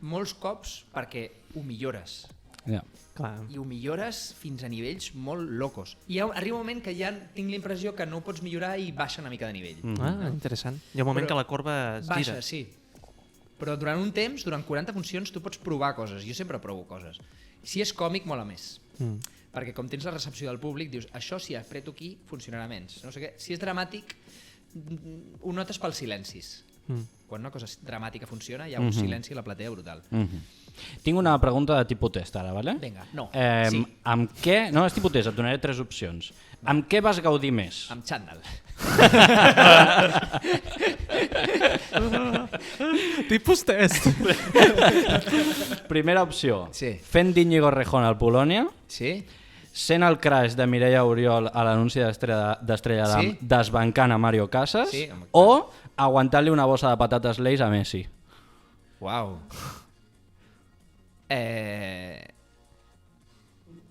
molts cops perquè ho millores. Ja. Clar. I ho millores fins a nivells molt locos. I arriba un moment que ja tinc la impressió que no ho pots millorar i baixa una mica de nivell. Interessant. Hi ha un moment que la corba es gira. Baixa, sí. Però durant un temps, durant 40 funcions, tu pots provar coses. Jo sempre provo coses. Si és còmic, mola més. Perquè com tens la recepció del públic, dius, això si apreto aquí funcionarà menys. No sé què. Si és dramàtic, ho notes pels silencis. Quan una cosa dramàtica funciona, hi ha un silenci a la platea brutal. Tinc una pregunta de tipus test ara, vale? Vinga, no. Sí. Amb què... No, és tipus test, et donaré 3 opcions. Amb què vas gaudir més? Amb xandall. Tipus test. Primera opció. Sí. Fent d'Íñigo Rejón al Polònia, Sí? sent el crash de Mireia Oriol a l'anunci d'Estrella d'Am, Sí. desbancant a Mario Casas, Sí, home, o aguantar-li una bossa de patates Lay's a Messi. Uau.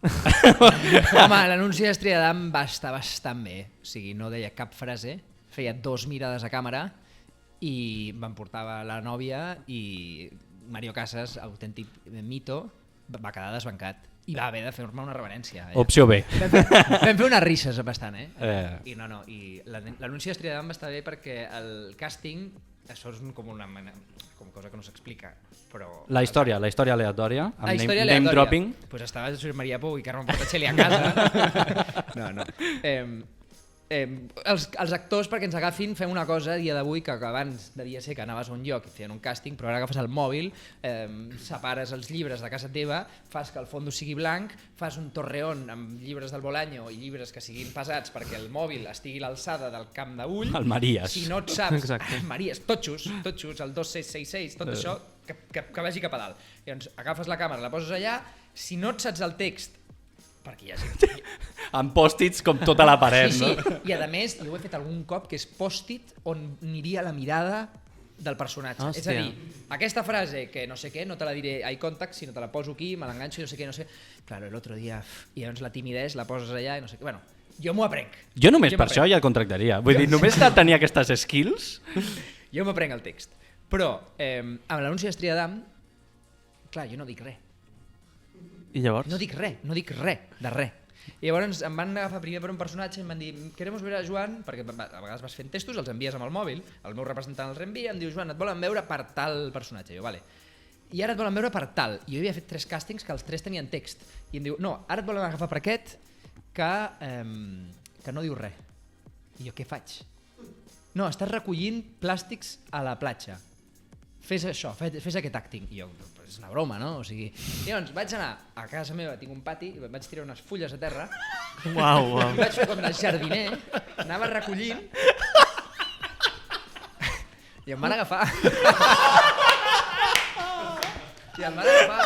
Home, l'anunci d'Estrella d'Am va estar bastant bé. O sigui, no deia cap frase, feia 2 mirades a càmera i me'n portava la nòvia i Mario Casas, autèntic mito, va quedar desbancat. I va haver de fer-me una reverència. Opció B. Vam fer unes risses bastant, Eh. I l'anunci d'Estrella d'Am va estar bé perquè el càsting, això és com una cosa que no s'explica, però... La història aleatòria, amb La història name aleatòria. dropping. Pues estava Josep Maria Pou i Carme Portacelli a casa. No. Els actors, perquè ens agafin, fem una cosa a dia d'avui que abans devia ser que anaves a un lloc i feien un càsting, però ara agafes el mòbil, separes els llibres de casa teva, fas que el fons sigui blanc, fas un torreón amb llibres del Bolaño i llibres que siguin pesats perquè el mòbil estigui a l'alçada del camp d'ull. El Maries. Si no et saps, Exacte. Maries, totxos, el 2666, tot això, que vagi cap a dalt. Llavors, agafes la càmera, la poses allà, si no et saps el text, perquè hi ha gent... Amb pòstits com tota la paret, Sí, no? i a més, jo ho he fet algun cop, que és pòstit on aniria la mirada del personatge. Hòstia. És a dir, aquesta frase, que no sé què, no te la diré eye contact, sinó te la poso aquí, me l'enganxo i no sé què, no sé... Claro, el otro dia... I llavors la timidesa la poses allà i no sé què... Bueno, jo m'ho aprenc. Jo només Jo per això ja el contractaria. Vull dir, només de tenir aquestes skills... Jo m'aprenc el text. Però, amb l'anunci d'Estrella d'Am, clar, jo no dic res. I llavors? No dic res de res. I llavors em van agafar primer per un personatge i em van dir, queremos ver a Joan, perquè a vegades vas fent testos, els envies amb el mòbil, el meu representant els reenvia, em diu, Joan, et volen veure per tal personatge. Jo, vale. I ara et volen veure per tal. I jo havia fet 3 càstings que els 3 tenien text. I em diu, no, ara et volen agafar per aquest que no diu res. I jo, què faig? No, estàs recollint plàstics a la platja. Fes això, fes aquest acting. I jo, és una broma, no? O sigui, i llavors vaig anar a casa meva, tinc un pati, i vaig tirar unes fulles a terra, Uau. i vaig fer com de jardiner, anava recollint, i em van agafar. I em van agafar.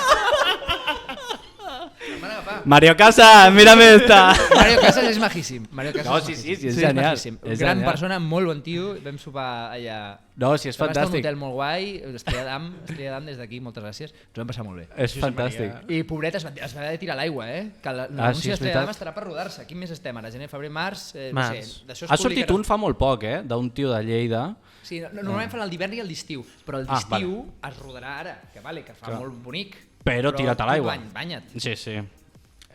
Mario Casas, mírame esta! Mario Casas és majíssim. Mario Casas No, és sí, majíssim. és genial. majíssim. És Gran genial. persona, molt bon tio, vam sopar allà. No, sí, és Vam estar en un fantàstic. hotel molt guai, Estrella d'Am des d'aquí, moltes gràcies. Ens ho vam passar molt bé. És fantàstic. I pobret es va haver de tirar a l'aigua, que sí, l'anunci és d'Estrella d'Am veritat. estarà per rodar-se. Quin mes estem ara? Gener, febrer, març? No Març. sé, d'això es Ha sortit publicarà. un fa molt poc, d'un tio de Lleida. Sí, normalment fan el d'hivern i el d'estiu, però el d'estiu es rodarà ara, que fa molt bonic. Però tira't a l'aigua. Tot l'any, banya't. Sí, sí.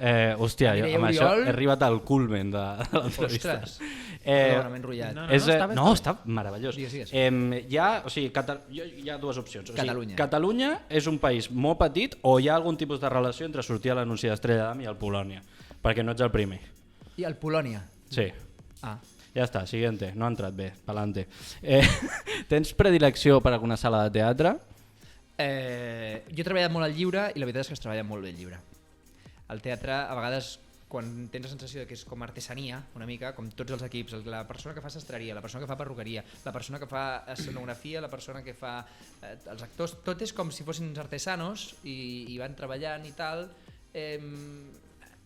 Hòstia, Mireia amb això Oriol. he arribat al culmen de l'entrevista. Ostres. Perdona, m'he enrotllat. Està meravellós. Digues. Hi ha dues opcions. O sigui, Catalunya. Catalunya és un país molt petit o hi ha algun tipus de relació entre sortir a l'anunci d'Estrella d'Am i el Polònia? Perquè no ets el primer. I el Polònia. Sí. Ah. Ja està, siguiente. No ha entrat bé. Pa'lante. Tens predilecció per alguna sala de teatre? Jo he treballat molt al lliure i la veritat és que es treballa molt bé el llibre. El teatre, a vegades, quan tens la sensació de que és com artesania, una mica, com tots els equips, la persona que fa sastreria, la persona que fa perruqueria, la persona que fa escenografia, la persona que fa els actors, tot és com si fossin artesanos i van treballant i tal.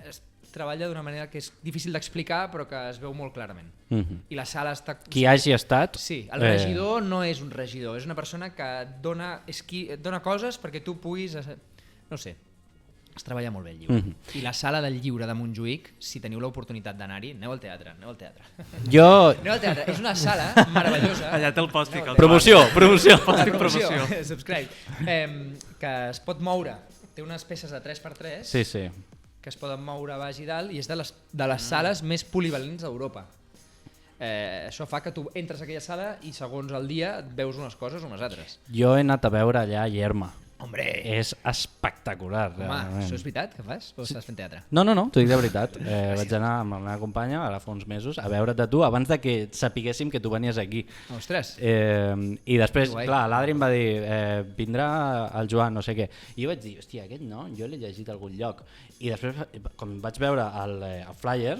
Es treballa d'una manera que és difícil d'explicar però que es veu molt clarament. I la sala està... Qui hagi estat... Sí, el regidor no és un regidor, és una persona que et dona coses perquè tu puguis... No sé, es treballa molt bé el llibre. I la sala del lliure de Montjuïc, si teniu l'oportunitat d'anar-hi, aneu al teatre. Jo... Aneu al teatre, és una sala meravellosa. Allà té el pòstic. Promoció. Promoció. Subscribe. Que es pot moure, té unes peces de 3x3 Sí. que es poden moure a baix i dalt i és de les sales més polivalents d'Europa. això fa que tu entres a aquella sala i segons el dia et veus unes coses o unes altres. Jo he anat a veure allà Yerma. Hombre, És espectacular. home, realment. això és veritat que fas? O estàs fent teatre? No, t'ho dic de veritat. Vaig anar amb la meva companya ara fa uns mesos a veure't de tu abans de que sapiguéssim que tu venies aquí. Ostres, I després, Que guai. clar, l'Adri em va dir vindrà el Joan, no sé què. I jo vaig dir, hòstia, aquest no, jo l'he llegit a algun lloc. I després, com vaig veure el flyer,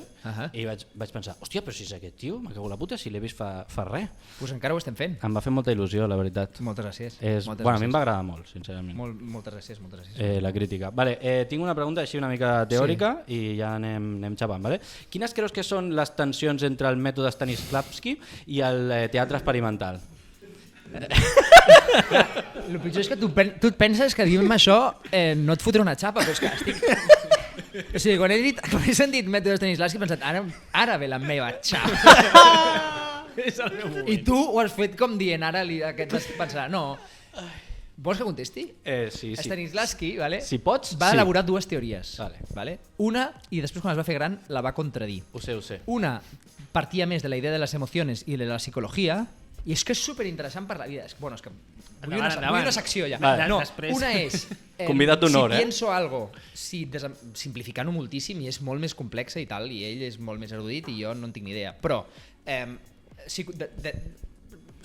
i vaig pensar, hòstia, però si és aquest tio, me cago en la puta, si l'he vist fa res. doncs encara ho estem fent. Em va fer molta il·lusió, la veritat. Moltes gràcies. A mi em va agradar molt, sincerament. Moltes gràcies, moltes gràcies. La crítica. Vale, tinc una pregunta així una mica teòrica i ja anem xapant. Vale? Quines creus que són les tensions entre el mètode Stanislavski i el teatre experimental? El pitjor és que tu et penses que dient-me això no et fotré una xapa, però és que estic... O sigui, quan he sentit mètode Stanislavski he pensat, ara ve la meva xapa. És el meu moment. I tu ho has fet com dient, ara aquest vas pensar, no... Vols que contesti? Sí. Stanislavski, vale? Si pots, va sí. elaborar dues teories. Vale. Una, i després quan es va fer gran, la va contradir. Ho sé. Una partia més de la idea de les emocions i de la psicologia, i és que és superinteressant per la vida. És que vull una secció ja. Vale. No, Després. una és... Convidat d'honor, si pienso algo, simplificant-ho moltíssim, i és molt més complexa i tal, i ell és molt més erudit i jo no en tinc ni idea. Però,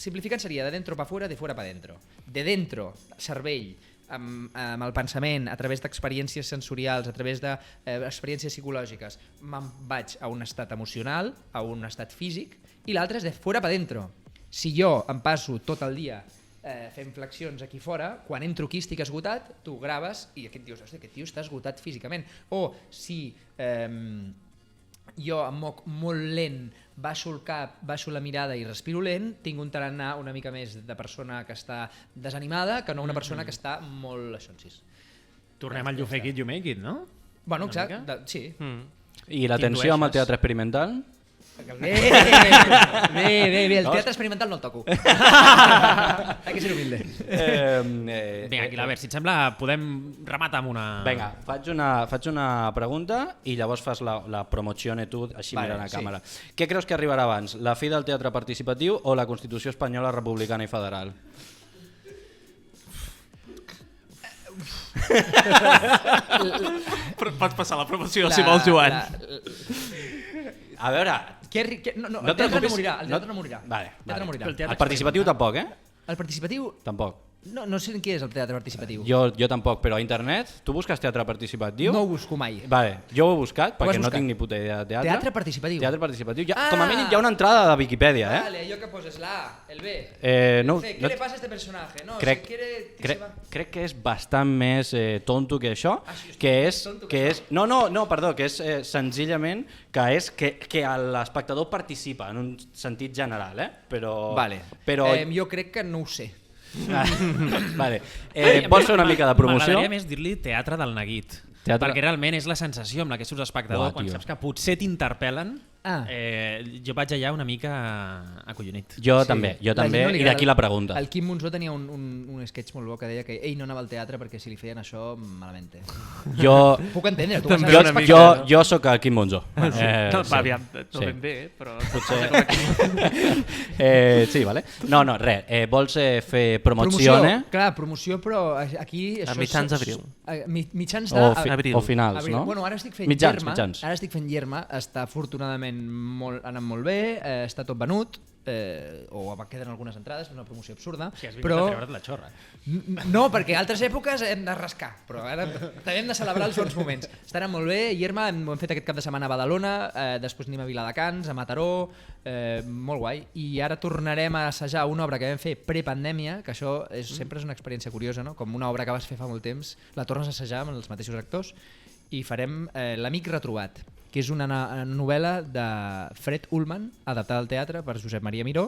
simplificant seria de dentro pa fuera, de fuera pa dentro. De dentro, cervell, amb el pensament, a través d'experiències sensorials, a través d'experiències psicològiques, me'n vaig a un estat emocional, a un estat físic, i l'altre és de fuera pa dentro. Si jo em passo tot el dia fent flexions aquí fora, quan entro aquí estic esgotat, tu graves i aquest dius, hosti, aquest tio està esgotat físicament. O si jo em moc molt lent, baixo el cap, baixo la mirada i respiro lent, tinc un tarannà una mica més de persona que està desanimada que no una persona que està molt... Això en sis. Tornem al You Fake It, You Make It, no? Bueno, Una exacte, mica? sí. I la tensió amb el teatre experimental? Bé, el teatre experimental no el toco. Hay que ser humilde. Vinga, aquí, a veure, si et sembla, podem rematar amb una... Vinga, faig una pregunta i llavors fas la promozione tu, així Vale, mirant a sí. càmera. Què creus que arribarà abans, la fi del teatre participatiu o la Constitució espanyola republicana i federal? Pots passar la promoció si vols, Joan. A veure... El teatre no preocupis. morirà. El teatre no morirà. Vale. El teatre no morirà. El participatiu tampoc, eh? El participatiu... Tampoc. No sé què és el teatre participatiu. Jo tampoc, però a internet, tu busques teatre participatiu? No ho busco mai. Vale, jo ho he buscat perquè has no buscat? tinc ni puta idea de teatre. Teatre participatiu. Teatre participatiu. Ah! Com a mínim hi ha una entrada de Viquipèdia, eh? Vale, allò que poses la A, el B. No, ¿Qué no, le pasa a este personaje? No, crec, si quiere... crec que és bastant més tonto que això, sí, que és... tonto Que que és no, perdó, que és senzillament que l'espectador participa en un sentit general, eh? Però... Vale. Però... Jo crec que no ho sé. Vale. Vols fer una mica de promoció? M'agradaria més dir-li teatre del neguit. Teatre- Perquè realment és la sensació amb la que surts espectador Buah, quan tio. saps que potser t'interpel·len. Ah. Jo vaig allà una mica acollonit. Jo Sí. també, La gent no li i d'aquí agrada. la pregunta. El Quim Monzó tenia un sketch molt bo que deia que ell no anava al teatre perquè si li feien això, malament. Jo, Puc entendre, tu També vas a una mica, no? jo sóc el Quim Monzó. No, Sí. aviam, no Sí. ben bé, però... Sí, vale. No, res. Vols fer promozione? Clar, promoció, però aquí... A Això mitjans d'abril. Mitjans O, Abril. o finals, Abril. no? Bueno, ara estic fent Mitjans, Yerma. mitjans. Ara estic fent Yerma, està afortunadament anant molt bé, està tot venut, o queden algunes entrades, és una promoció absurda, Si has vingut però... a treure't la xorra. No, perquè altres èpoques hem de rascar, però ara també hem de celebrar els bons moments. Està anant molt bé, Yerma, ho hem fet aquest cap de setmana a Badalona, després anem a Viladecans, a Mataró, molt guai, i ara tornarem a assajar una obra que vam fer prepandèmia, que això sempre és una experiència curiosa, no? Com una obra que vas fer fa molt temps, la tornes a assajar amb els mateixos actors, i farem L'amic retrobat, que és una novel·la de Fred Ullman, adaptada al teatre per Josep Maria Miró,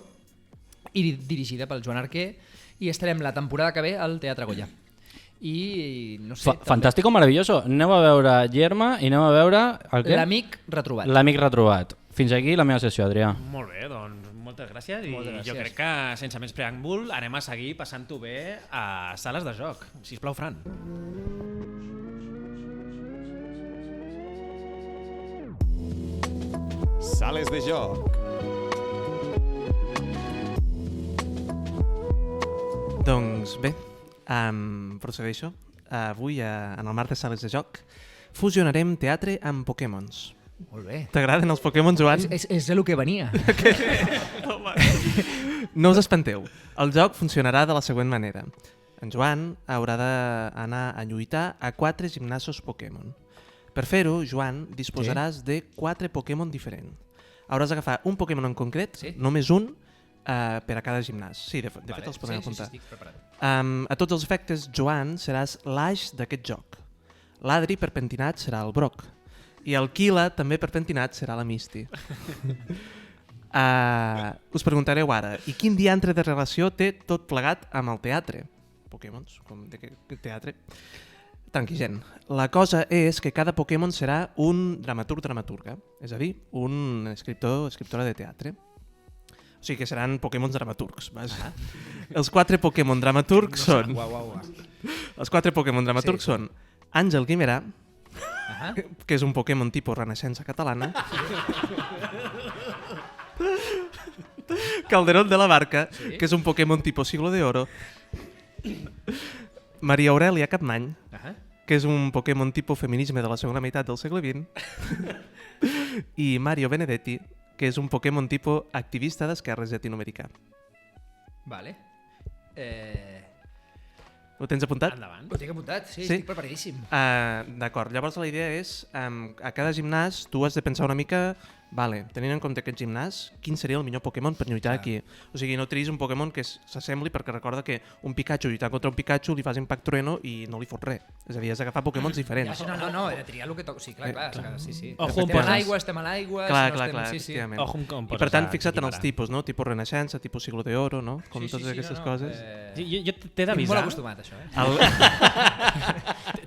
i dirigida pel Joan Arquer, i estarem la temporada que ve al Teatre Goya. I no sé... Fantàstico, maravilloso. Aneu a veure Yerma i aneu a veure... El què? L'amic retrobat. L'amic retrobat. Fins aquí la meva sessió, Adrià. Molt bé, doncs moltes gràcies. Moltes I gràcies. jo crec que, sense més preàmbul, anem a seguir passant-ho bé a sales de joc. Sisplau, Fran. Sales de joc. Doncs bé, procedeixo. Avui, en el marc de sales de joc, fusionarem teatre amb Pokémons. Molt bé. T'agraden els Pokémon, Joan? És el que venia. No us espanteu. El joc funcionarà de la següent manera. En Joan haurà d'anar a lluitar a 4 gimnasos Pokémon. Per fer-ho, Joan, disposaràs de 4 Pokémon diferents. Hauràs d'agafar un Pokémon en concret, només un, per a cada gimnàs. Sí, de fet els podem apuntar. Sí, estic preparat. A tots els efectes, Joan, seràs l'Aix d'aquest joc. L'Adri, per pentinat, serà el Brock. I el Kila, també per pentinat, serà la Misty. Us preguntareu ara, i quin diantre de relació té tot plegat amb el teatre? Pokémons, com de teatre. Tranqui, gent. La cosa és que cada Pokémon serà un dramaturg-dramaturga, és a dir, un escriptora de teatre. O sigui que seran Pokémons dramaturgs. Els 4 Pokémon dramaturgs són... Els 4 Pokémon dramaturgs són Àngel Guimerà, que és un Pokémon tipus Renaixença catalana, Calderón de la Barca, que és un Pokémon tipus Siglo de Oro, Maria Aurelia Capmany, que és un Pokémon tipus feminisme de la segona meitat del segle XX, i Mario Benedetti, que és un Pokémon tipus activista d'esquerres llatinoamericà. Vale. Ho tens apuntat? Endavant. Ho tinc apuntat, sí, estic preparadíssim. D'acord, llavors la idea és, a cada gimnàs tu has de pensar una mica, tenint en compte aquest gimnàs, quin seria el millor Pokémon per lluitar aquí. O sigui, no triïs un Pokémon que s'assembli, perquè recorda que un Pikachu lluitant contra un Pikachu li fas Impact Trueno i no li fot res. És a dir, has d'agafar Pokémons diferents. No, he de triar el que toca. Sí, clar. Sí. Ojo, Estem a l'aigua, Clar, efectivament. I per tant, fixa't en els tipus, no? Tipus Renaixença, tipus Siglo de Oro, no? Com totes aquestes coses. Jo t'he d'avisar... Estic molt acostumat a això,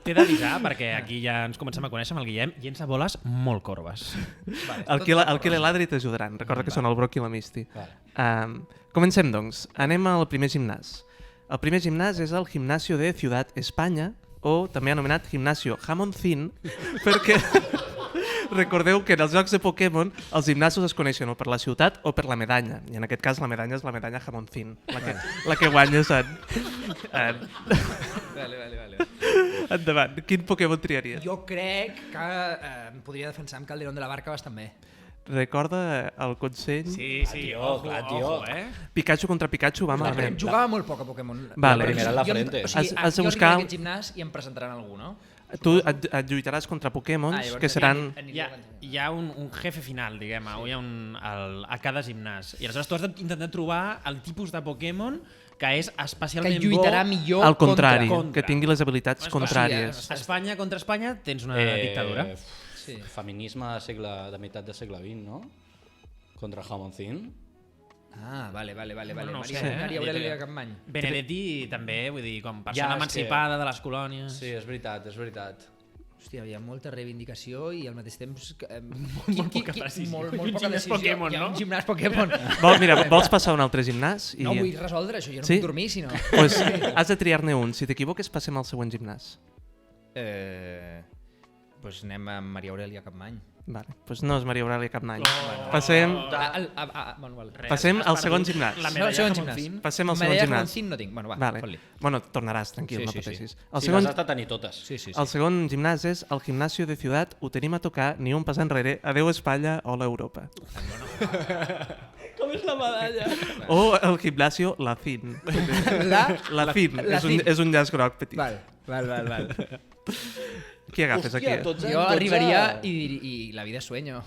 T'he d'avisar, perquè aquí ja ens comencem a conèixer amb el Guillem, llença boles molt corbes. El Kila i l'Adri t'ajudaran. Recorda que són el Brock i la Misty. Comencem, doncs. Anem al primer gimnàs. El primer gimnàs és el Gimnasio de Ciudad España, o també anomenat Gimnasio Jamoncín, perquè recordeu que en els jocs de Pokémon els gimnasos es coneixen o per la ciutat o per la medalla. I en aquest cas la medalla és la medalla Jamoncín, la que guanyes Vale. Endavant. Quin Pokémon triaries? Jo crec que em podria defensar amb Calderón de la Barca bastant bé. Recorda el consell? Sí, ojo, Pikachu contra Pikachu va malament. Jugava molt poc a Pokémon. Vale. Primera a la frente. O sigui, Has de jo buscar- arribaré a aquest gimnàs i em presentaran algú, no? Tu et lluitaràs contra Pokémons llavors que seran... Hi ha un jefe final, diguem, hi ha a cada gimnàs. I aleshores tu has d'intentar trobar el tipus de Pokémon que és especialment que lluitarà bo... millor Al contrari, contra. que tingui les habilitats contràries. Espanya contra Espanya tens una dictadura. Sí. Feminisme de meitat del segle XX, no? Contra Jamoncín. Ah, vale. Bueno, no ho sé, Maria Aurelia Capmany. Benedetti també, vull dir, com persona Ja, és emancipada de les colònies. Sí, és veritat. Hòstia, hi ha molta reivindicació i al mateix temps... Molt poca precisió. Molt I un poca gimnàs decisió. Pokémon, Hi ha no? un gimnàs Pokémon. Vols passar a un altre gimnàs? No vull resoldre això, jo no Sí? puc dormir, si no. Pues has de triar-ne un. Si t'equivoques, passem al següent gimnàs. Pues anem amb Maria Aurelia Capmany. Vale. Pues no és Maria Aurelia Capmany. Passem al segon gimnàs. La No, medalla segon Jamoncín. gimnàs. Passem al segon Medalla gimnàs. Jamoncín no tinc. Bueno, va, Vale. fot-li. Bueno, tornaràs, tranquil, Sí, no sí, pateixis. El segon... les has de tenir totes. Sí. El segon gimnàs és el Gimnasio de Ciudad, ho tenim a tocar, ni un pas enrere, adeu Espanya, hola Europa. Com és la medalla? O el Gimnasio Lacín. Lacín, és un llaç groc petit. Val. Qui agafes aquí? Jo arribaria i la vida sueño.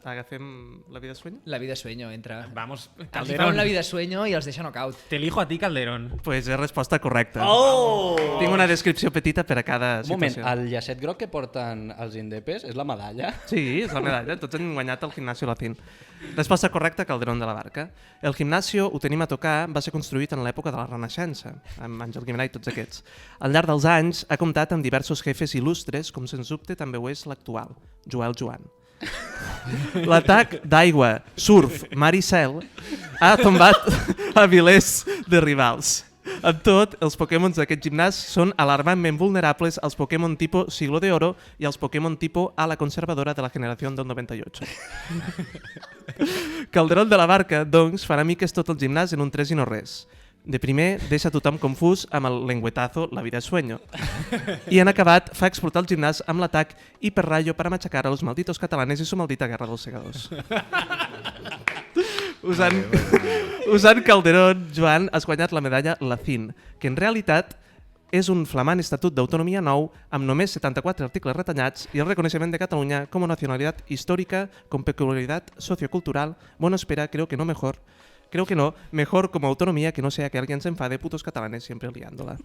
Agafem la vida sueño? La vida sueño, entra. Vamos, Els fan Calderón. la vida sueño i els deixa knockout. Te elijo a ti, Calderón. Pues és resposta correcta. Oh! Tinc una descripció petita per a cada Un moment, situació. el llacet groc que porten els indepes és la medalla? Sí, és la medalla. Tots han guanyat el Gimnasio Lacín. Resposta correcta, Calderón de la Barca. El gimnasio, ho tenim a tocar, va ser construït en l'època de la Renaixença, amb Àngel Guimerà i tots aquests. Al llarg dels anys ha comptat amb diversos jefes il·lustres, com sens dubte també ho és l'actual, Joel Joan. L'atac d'aigua, surf, mar i cel ha tombat a milers de rivals. Amb tot, els Pokémons d'aquest gimnàs són alarmantment vulnerables als Pokémon tipo Siglo de Oro i als Pokémon tipo a la conservadora de la generació del 98. Calderón de la Barca, doncs, farà miques tot el gimnàs en un 3 i no res. De primer, deixa tothom confús amb el lengüetazo La vida es sueño. I en acabat, fa explotar el gimnàs amb l'atac hiperrayo para machacar a los malditos catalanes i su maldita guerra dels segadors. Usant Calderón, Joan, has guanyat la medalla Lacín, que en realitat és un flamant estatut d'autonomia nou amb només 74 articles retallats i el reconeixement de Catalunya com a nacionalitat històrica con peculiaridad sociocultural. Bueno, espera, creo que no, mejor como autonomía, que no sea que alguien se enfade, putos catalanes siempre liándola.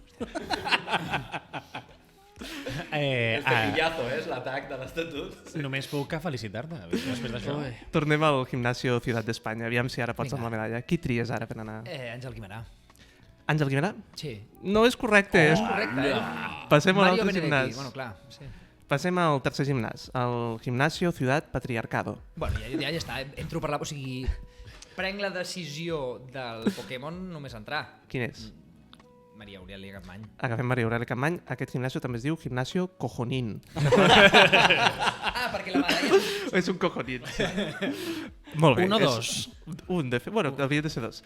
Pillazo, és l'atac de l'estatut. Només puc felicitar-te després d'això. Tornem al Gimnasio Ciutat d'Espanya. Aviam si ara pots amb la medalla. Qui tries ara per anar? Àngel Guimerà. Àngel Guimerà? Sí. No és correcte. És correcte, Passem a Mario l'altre Benedetti. gimnàs. Bueno, clar, sí. Passem al tercer gimnàs, el Gimnasio Ciutat Patriarcado. Bueno, ja està, entro per la... O sigui, prenc la decisió del Pokémon només entrar. Quin és? Maria Aurèlia Capmany. Agafem Maria Aurèlia Capmany. Aquest gimnasio també es diu Gimnasio Cojonín. Perquè la medalla... És un cojonín. Molt bé. Un o dos? Un, de fet. Bueno, hauria de ser dos.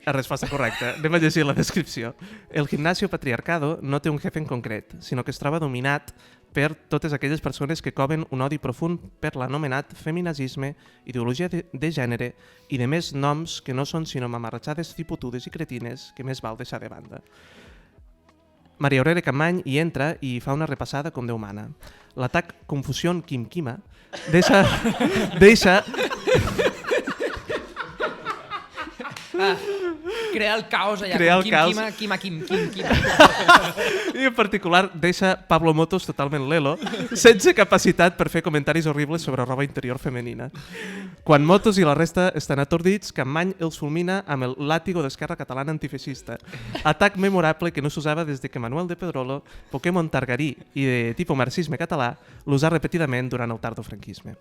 La resposta correcta. Anem a llegir la descripció. El Gimnasio Patriarcado no té un jefe en concret, sinó que es troba dominat per totes aquelles persones que coven un odi profund per l'anomenat feminazisme, ideologia de gènere i de més noms que no són sinó mamarratxades triputudes i cretines que més val deixar de banda. Maria Aurèlia Capmany hi entra i fa una repassada com Déu mana. L'atac Confusión Quim-Quima deixa crear el caos allà. Crear el caos. Quim. I en particular deixa Pablo Motos totalment lelo, sense capacitat per fer comentaris horribles sobre roba interior femenina. Quan Motos i la resta estan atordits, Capmany els fulmina amb el làtigo d'Esquerra Catalana Antifeixista. Atac memorable que no s'usava des de que Manuel de Pedrolo, Pokémon Targarí i de tipus marxisme català, l'usà repetidament durant el tardofranquisme.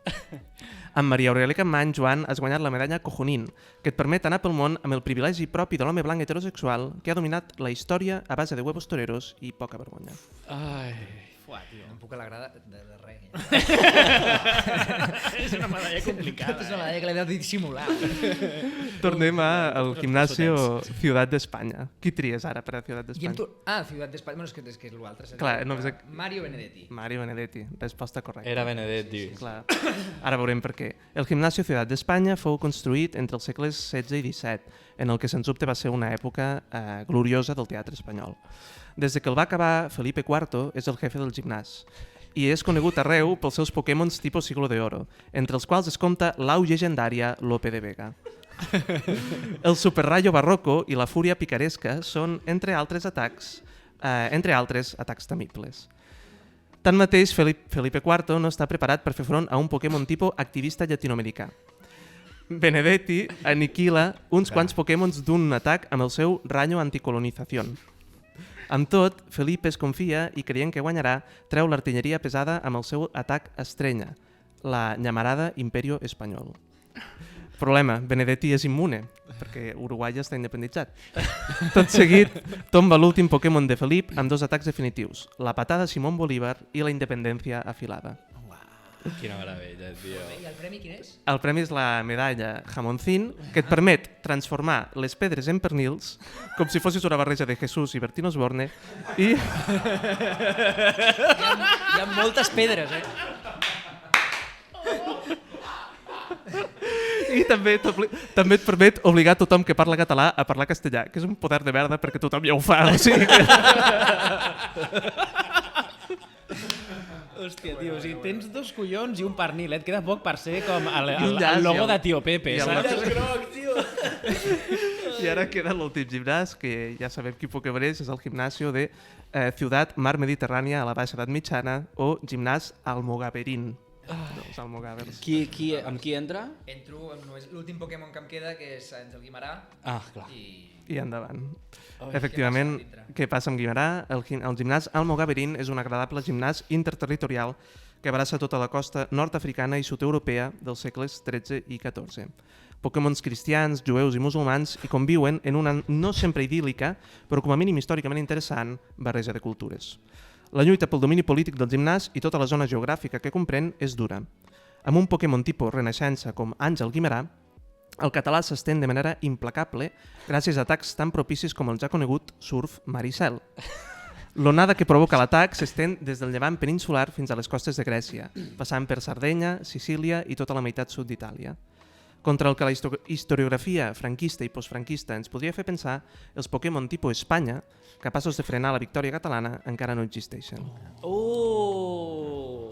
Amb Maria Aurèlia Capmany, Joan, has guanyat la medalla Cojonín, que et permet anar pel món amb el privilegi propi de l'home blanc heterosexual que ha dominat la història a base de huevos toreros i poca vergonya. Ai... Fuà, tio, no em puc alegrar de res. És una medalla complicada. És una medalla que l'he de dissimular. Tornem al Gimnasio Ciutat d'Espanya. Qui tries ara per a Ciutat d'Espanya? Ciutat d'Espanya. Bueno, és que l'altre. Clar, no, Mario Benedetti. Mario Benedetti, resposta correcta. Era Benedetti. Clar. Ara veurem per què. El Gimnasio Ciutat d'Espanya fou construït entre els segles XVI i XVII, en el que sens dubte va ser una època gloriosa del teatre espanyol. Des de que el va acabar, Felipe IV és el jefe del gimnàs i és conegut arreu pels seus Pokémons tipus Siglo de Oro, entre els quals es compta l'au llegendària Lope de Vega. El Superrayo Barroco i la Fúria Picaresca són, entre altres atacs temibles. Tanmateix, Felipe IV no està preparat per fer front a un Pokémon tipus activista llatinoamericà. Benedetti aniquila uns quants Pokémons d'un atac amb el seu Rayo Anticolonización. Amb tot, Felipe es confia i, creient que guanyarà, treu l'artilleria pesada amb el seu atac estrenya, la llamarada Imperio Espanyol. Problema, Benedetti és immune, perquè Uruguai ja està independitzat. Tot seguit, tomba l'últim Pokémon de Felip amb dos atacs definitius, la patada Simón Bolívar i la independència afilada. Quina meravella, tio. I el premi quin és? El premi és la medalla Jamoncín, que et permet transformar les pedres en pernils com si fossis una barreja de Jesús i Bertín Osborne i... Hi ha moltes pedres, I també et permet obligar tothom que parla català a parlar castellà, que és un poder de merda perquè tothom ja ho fa. O sigui que... Hòstia, tio, si tens dos collons i un pernil, et queda poc per ser com el logo i de Tio Pepe, i el saps? groc, tio. I ara queda l'últim gimnàs, que ja sabem qui Pokémon és el Gimnasio de Ciutat Mar Mediterrània a la Baixa Edat Mitjana o Gimnàs Almogaverín. Els almogàvers. Amb qui entra? Entro amb l'últim Pokémon que em queda, que és Àngel Guimerà. Ah, clar. I endavant. Efectivament, què passa amb Guimerà? El gimnàs Almogaverín és un agradable gimnàs interterritorial que abraça tota la costa nord-africana i sud-europea dels segles XIII i XIV. Pokémons cristians, jueus i musulmans hi conviuen en una no sempre idíl·lica, però com a mínim històricament interessant, barreja de cultures. La lluita pel domini polític del gimnàs i tota la zona geogràfica que comprèn és dura. Amb un Pokémon tipus Renaixença com Àngel Guimerà, el català s'estén de manera implacable gràcies a atacs tan propicis com el ja conegut surf Maricel. L'onada que provoca l'atac s'estén des del llevant peninsular fins a les costes de Grècia, passant per Sardenya, Sicília i tota la meitat sud d'Itàlia. Contra el que la historiografia franquista i postfranquista ens podria fer pensar, els Pokémon tipus Espanya, capaços de frenar la victòria catalana, encara no existeixen.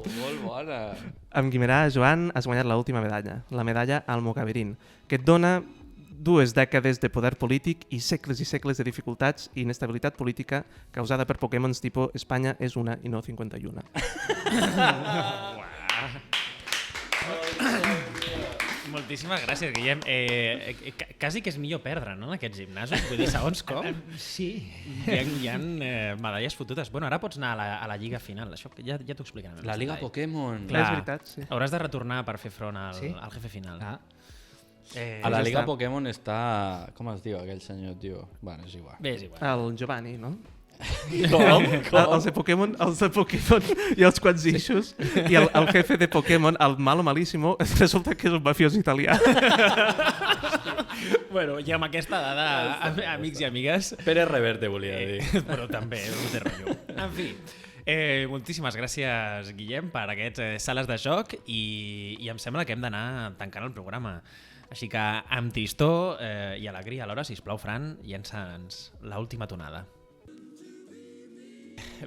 Molt bona. Amb Guimerà, Joan, has guanyat l'última medalla, la medalla Almogaverín, que et dona 2 dècades de poder polític i segles de dificultats i inestabilitat política causada per Pokémons tipus Espanya és una i no 51. Moltíssimes gràcies, Guillem. Quasi que és millor perdre, no?, en aquests gimnasos. Vull dir, segons com, Sí. hi ha medalles fotudes. Bueno, ara pots anar a la lliga final, això ja t'ho explicarem. La Liga Pokémon. Clar, És veritat, sí. Hauràs de retornar per fer front Sí? al jefe final. Ah. A la ja Liga està. Pokémon està... Com es diu aquell senyor, tio? Bueno, és igual. Bé, és igual. El Giovanni, no? Com? Els de Pokémon i els Quadsishus i el jefe de Pokémon, el malo malíssimo, resulta que és un mafiós italià. Bueno, i amb aquesta dada, amics i amigues, Pérez Reverte, volia dir. però també és un rotllo. En fi, moltíssimes gràcies, Guillem, per aquests sales de joc i em sembla que hem d'anar tancant el programa. Així que, amb tristor i alegria alhora, sisplau, Fran, llença'ns l'última tonada.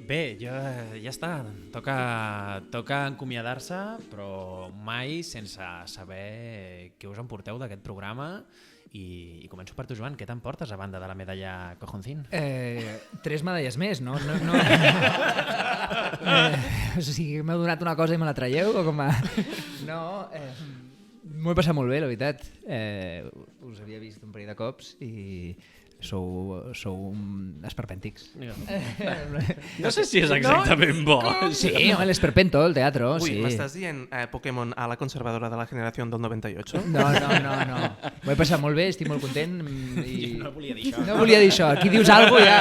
Bé, ja està. Toca acomiadar-se, però mai sense saber què us emporteu d'aquest programa. I començo per tu, Joan. Què t'emportes a banda de la medalla Cojoncín? 3 medalles més, no? O sigui, m'heu donat una cosa i me la traieu? O com a... No, m'ho he passat molt bé, la veritat. Us havia vist un parell de cops i sou esperpèntics. No sé si és exactament bo. Sí, home, l'esperpento, el teatre, Ui, sí. m'estàs dient Pokémon a la conservadora de la generació del 98? No. M'ho he passat molt bé, estic molt content. I... No volia dir això. No volia dir això. Aquí dius alguna cosa ja...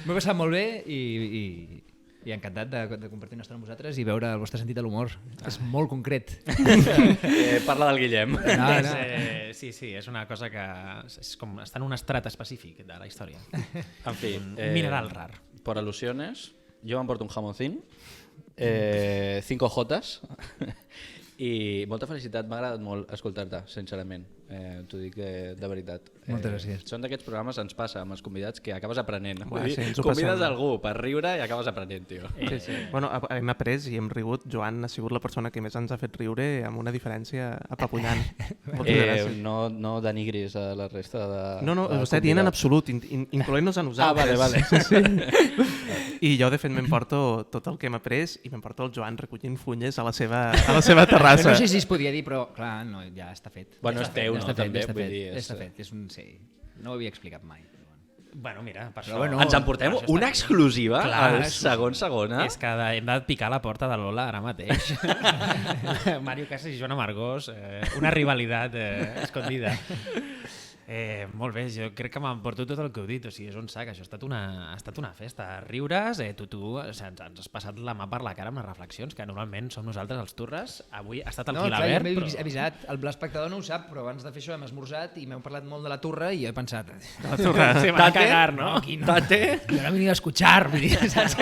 M'ho he passat molt bé i encantat de compartir una estona amb vosaltres i veure el vostre sentit de l'humor. És molt concret. Parla del Guillem. No. Sí, és una cosa que és com està en un estrat específic de la història. En fi. Un mineral rar. Por alusiones, yo m'emporto un jamoncín, 5 jotes, i molta felicitat, m'ha agradat molt escoltar-te, sincerament. T'ho dic de veritat. Moltes gràcies. Són d'aquests programes, ens passa amb els convidats, que acabes aprenent. Buah, Vull dir, sí, ens ho convides passem. algú per riure i acabes aprenent, tio. Sí. Bueno, hem après i hem rigut. Joan ha sigut la persona que més ens ha fet riure amb una diferència apapullant. Moltes gràcies. No denigris a la resta de... No, de ho està dient en convidats. absolut, incloent-nos a nosaltres. Vale. I jo, de fet, m'emporto tot el que hem après i m'emporto el Joan recollint fulles a la seva terrassa. No sé si es podia dir, però clar, no, ja està fet. Bueno, ja és teu, no? També, ja està vull fet, dir, ja és- està fet. És un... Sí. No ho havia explicat mai. Però bueno. Bueno, mira, per Però això... bueno, Ens emportem per això una està aquí. exclusiva Clar, al segona. És que hem de picar la porta de Lola ara mateix. Mario Casas i Joan Amargós, una rivalitat escondida. Molt bé, jo crec que m'emporto tot el que heu dit, o sigui, és un sac, això ha estat una festa. Riures, tu o sigui, ens has passat la mà per la cara amb les reflexions, que normalment som nosaltres els turres. Avui ha estat el No, clar, jo Quilabert, m'he però... avisat. L'espectador no ho sap, però abans de fer això hem esmorzat i m'heu parlat molt de la turra i jo he pensat... Se van a cagar, no? Aquí no. Tate? Jo no he venido a escuchar, vull dir, saps?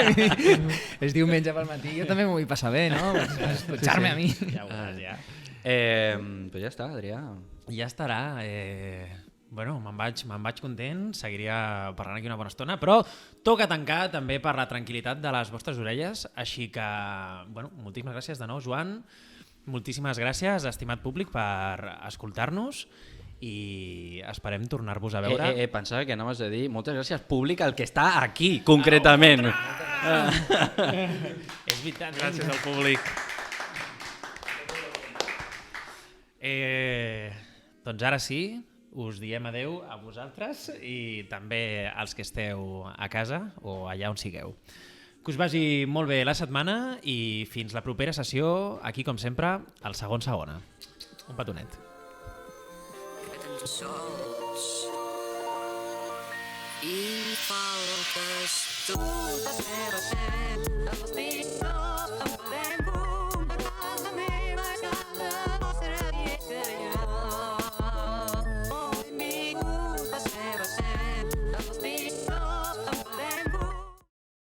És diumenge pel matí, jo també m'ho vull passar bé, no? Escuchar-me a mi. Ja ho veuràs, ja. Però ja està, Adrià. Ja estarà. Bueno, me'n vaig content, seguiria parlant aquí una bona estona, però toca tancar també per la tranquil·litat de les vostres orelles, així que, bueno, moltíssimes gràcies de nou, Joan, moltíssimes gràcies, estimat públic, per escoltar-nos i esperem tornar-vos a veure. Pensava que anaves a dir moltes gràcies públic al que està aquí, concretament. És veritat. Gràcies al públic. Doncs ara sí, us diem adeu a vosaltres i també als que esteu a casa o allà on sigueu. Que us vagi molt bé la setmana i fins la propera sessió, aquí com sempre, al segon segona. Un petonet. Queden sols i faltes tu.